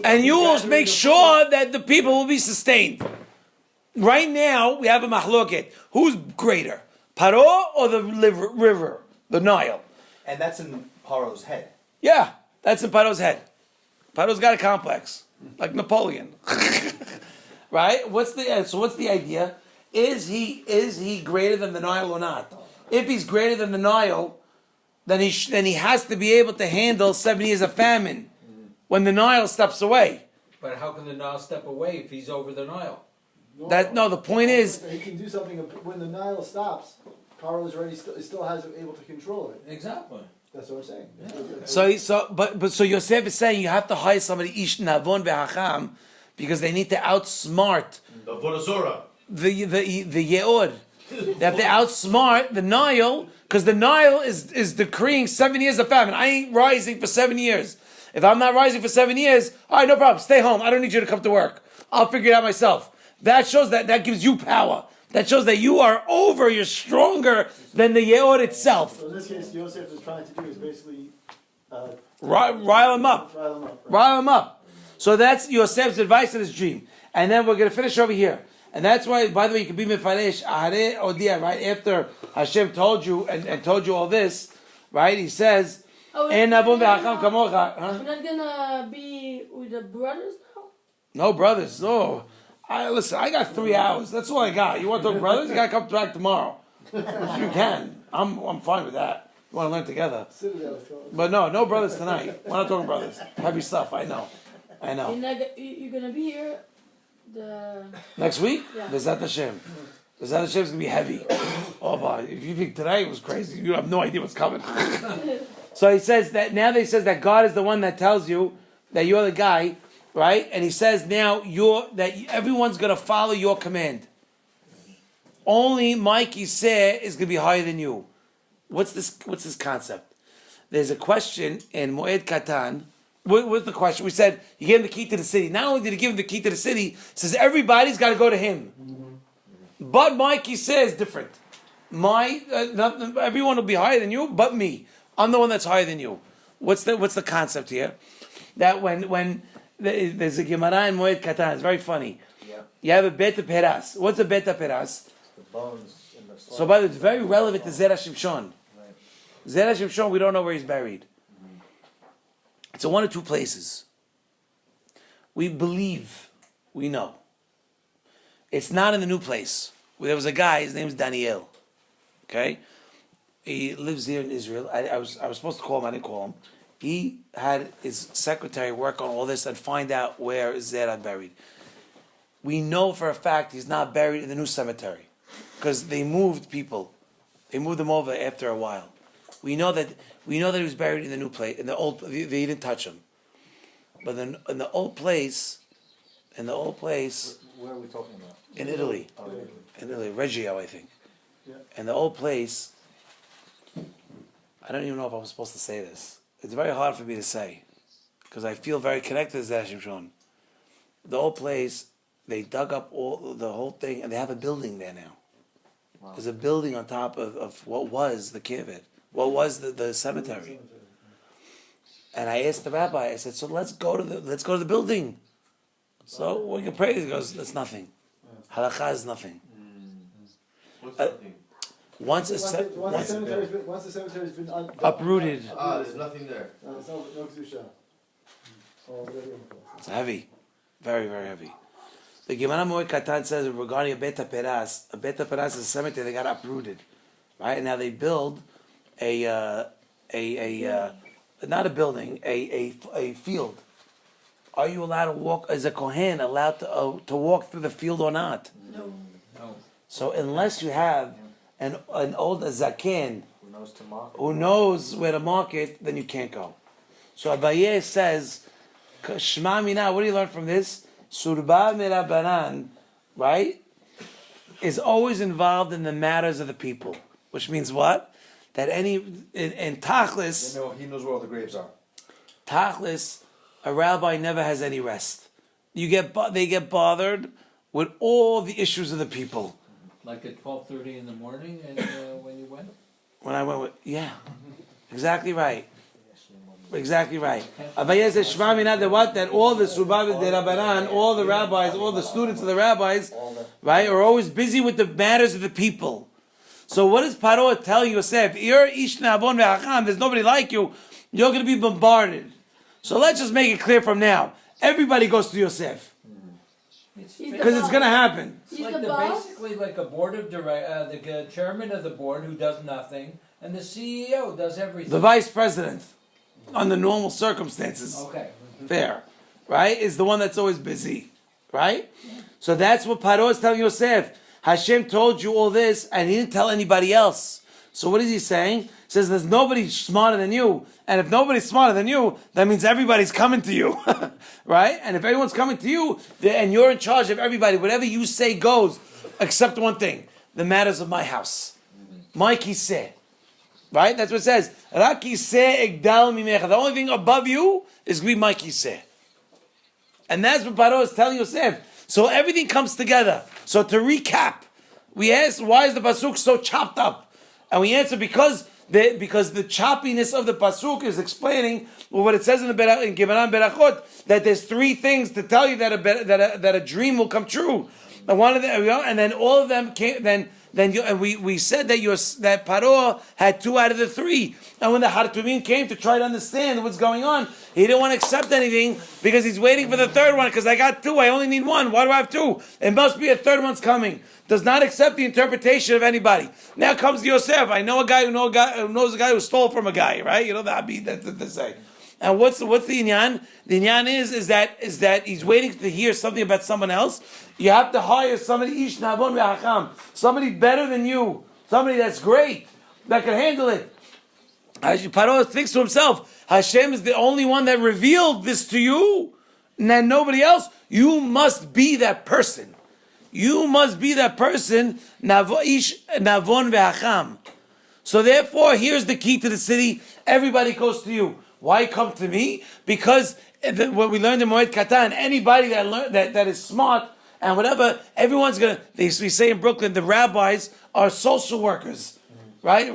and you will make sure that the people will be sustained. Right now, we have a mahloket. Who's greater, Paro or the river, the Nile? And that's in Paro's head. Yeah, that's in Paro's head. Paro's got a complex, like Napoleon, right? What's the idea? Is he greater than the Nile or not? If he's greater than the Nile, then he has to be able to handle 7 years of famine when the Nile steps away. But how can the Nile step away if he's over the Nile? The point is he can do something when the Nile stops. Paro is already still has able to control it. Exactly. That's what I'm saying. Yeah. So Yosef is saying you have to hire somebody ish navon ve'hacham because they need to outsmart the Ye'od. They have to outsmart the Nile because the Nile is decreeing 7 years of famine. I ain't rising for 7 years. If I'm not rising for 7 years, all right, no problem. Stay home. I don't need you to come to work. I'll figure it out myself. That shows that gives you power. That shows that you are you're stronger than the Ye'od itself. So in this case, Yosef is trying to do is basically rile him up. Rile him up. So that's Yosef's advice in his dream. And then we're going to finish over here. And that's why, by the way, you can be mefaresh, ahare odia, right? After Hashem told you and told you all this, right? He says, we're not gonna be with the brothers now? No brothers, no. Listen, I got 3 hours. That's all I got. You want to talk brothers? You got to come back tomorrow. You can. I'm fine with that. You want to learn together. But no brothers tonight. We're not talking brothers. Heavy stuff, I know. You're going to be here next week? Yeah. Bezat Hashem. Bezat Hashem is going to be heavy. Oh, boy. If you think today was crazy, you have no idea what's coming. So he says that now that he says that God is the one that tells you that you're the guy, right? And he says now that everyone's going to follow your command. Only Mikeitz is going to be higher than you. What's this concept? There's a question in Moed Katan. What's the question? We said he gave him the key to the city. Not only did he give him the key to the city, he says everybody's got to go to him. But Mikeitz is different. Everyone will be higher than you, but me. I'm the one that's higher than you. What's the concept here? That when there's a Gemara in Moed Katan, it's very funny. Yeah. You have a beta peras. What's a beta peras? The bones in the So, by the way, it's very relevant to Zera Shimshon. Right. Zera Shimshon, we don't know where he's buried. It's in one or two places. We believe, we know. It's not in the new place. There was a guy, his name is Daniel. Okay? He lives here in Israel. I was supposed to call him, I didn't call him. He had his secretary work on all this and find out where is Zera buried. We know for a fact he's not buried in the new cemetery because they moved people. They moved him over after a while. We know that he was buried in the new place. In the old, they didn't touch him. But then in the old place, where are we talking about? In Italy, in Italy, Reggio, I think. Yeah. In the old place, I don't even know if I'm supposed to say this. It's very hard for me to say because I feel very connected to Zera Shimshon. The old place, they dug up the whole thing, and they have a building there now. Wow. There's a building on top of what was the kibbutz, what was the cemetery. And I asked the rabbi, I said, so let's go to the building. So we can pray. He goes, that's nothing. Halakha is nothing. What's nothing? Once the cemetery's been uprooted. There's nothing there. No kedusha. It's heavy, very very heavy. The Gemara Moed Katan says regarding a beta peras is a cemetery that got uprooted, right? And now they build a not a building, a field are you allowed to walk, as a Kohen, allowed to walk through the field or not? No. So unless you have an old Zaken Who knows where to mark it, then you can't go. So Abaye says, Shema Mina, what do you learn from this? Surba Mirabanan, right, is always involved in the matters of the people. Which means what? That in Tachlis, He knows where all the graves are. Tachlis, a rabbi never has any rest. They get bothered with all the issues of the people. Like at 12:30 in the morning, and when you went. When I went with, exactly right. Exactly right. Abaye says, Shema Mina, that all the Subab de Rabbanan, all the rabbis, all the students of the rabbis, right, are always busy with the matters of the people. So what does Paro tell Yosef? You're Ish Navon ve'acham, there's nobody like you, you're going to be bombarded. So let's just make it clear from now. Everybody goes to Yosef. Because it's going to happen. It's like basically like a board of the chairman of the board who does nothing, and the CEO does everything. The vice president, under normal circumstances, fair, right, is the one that's always busy, right? So that's what Paro is telling Yosef. Hashem told you all this, and he didn't tell anybody else. So what is he saying? He says there's nobody smarter than you, and if nobody's smarter than you, that means everybody's coming to you, right? And if everyone's coming to you, and you're in charge of everybody, whatever you say goes, except one thing, the matters of my house. My kiseh. Right? That's what it says. Rak kiseh egdal mimecha. The only thing above you is going to be my kiseh. And that's what Paro is telling Yosef. So everything comes together. So to recap, we asked, why is the pasuk so chopped up? And we answer because the choppiness of the pasuk is explaining what it says in Gibanan Berachot, that there's three things to tell you that a dream will come true. And one of them, and then all of them came. And we said that Paro had 2 out of the 3. And when the Hartumim came to try to understand what's going on, he didn't want to accept anything because he's waiting for the third one. Because I got 2, I only need 1. Why do I have 2? It must be a third one's coming. Does not accept the interpretation of anybody. Now comes Yosef. I know a guy who knows a guy who stole from a guy, right? You know the Abid that they say. And what's the inyan? The inyan is that he's waiting to hear something about someone else. You have to hire somebody ish navon ve'acham, somebody better than you, somebody that's great, that can handle it. Paro thinks to himself, Hashem is the only one that revealed this to you, and then nobody else. You must be that person. You must be that person, ish navon ve'acham. So therefore, here's the key to the city. Everybody goes to you. Why come to me? Because what we learned in Moed Katan, anybody that is smart and whatever, everyone's gonna. We say in Brooklyn, the rabbis are social workers, right?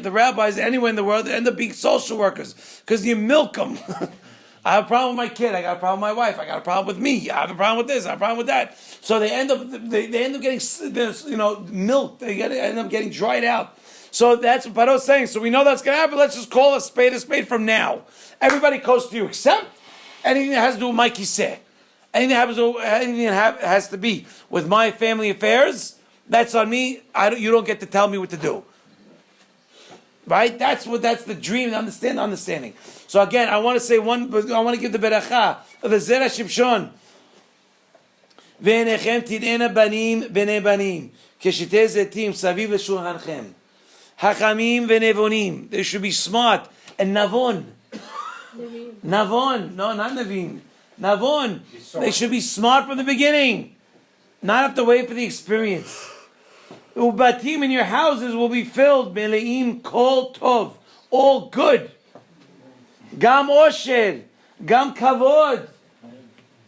The rabbis anywhere in the world end up being social workers because you milk them. I have a problem with my kid. I got a problem with my wife. I got a problem with me. I have a problem with this. I have a problem with that. So they end up getting milked. They end up getting dried out. So that's what Paro's saying. So we know that's going to happen. Let's just call a spade from now. Everybody goes to you, except anything that has to do with my kiseh. Anything that has to be with my family affairs, that's on me. You don't get to tell me what to do. Right? That's the dream, the understanding. So again, I want to give the beracha of the Zera Shimshon. Ve'enechem tid'ena banim b'nei banim. Keshitei zetim saviv l'shulchanchem. Hachamim ve'nevonim. They should be smart. And navon. Navon. No, not navin. Navon. They should be smart from the beginning. Not have to wait for the experience. Ubatim in your houses will be filled. Meleim kol tov. All good. Gam osher. Gam kavod.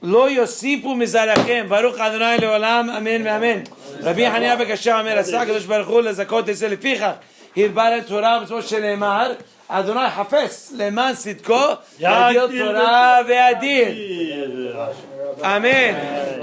Lo yosifu mizarachem. Baruch Adonai leolam. Amen ve'amen. Rabbi Hanina b'kasha Amer. Asa HaKadosh Baruch Hu lezakot esel lefichach. Hirbar et Torah b'tzvot shenemar. Adonai hafes leman sidko. Yadil Torah ve'adir. Amen.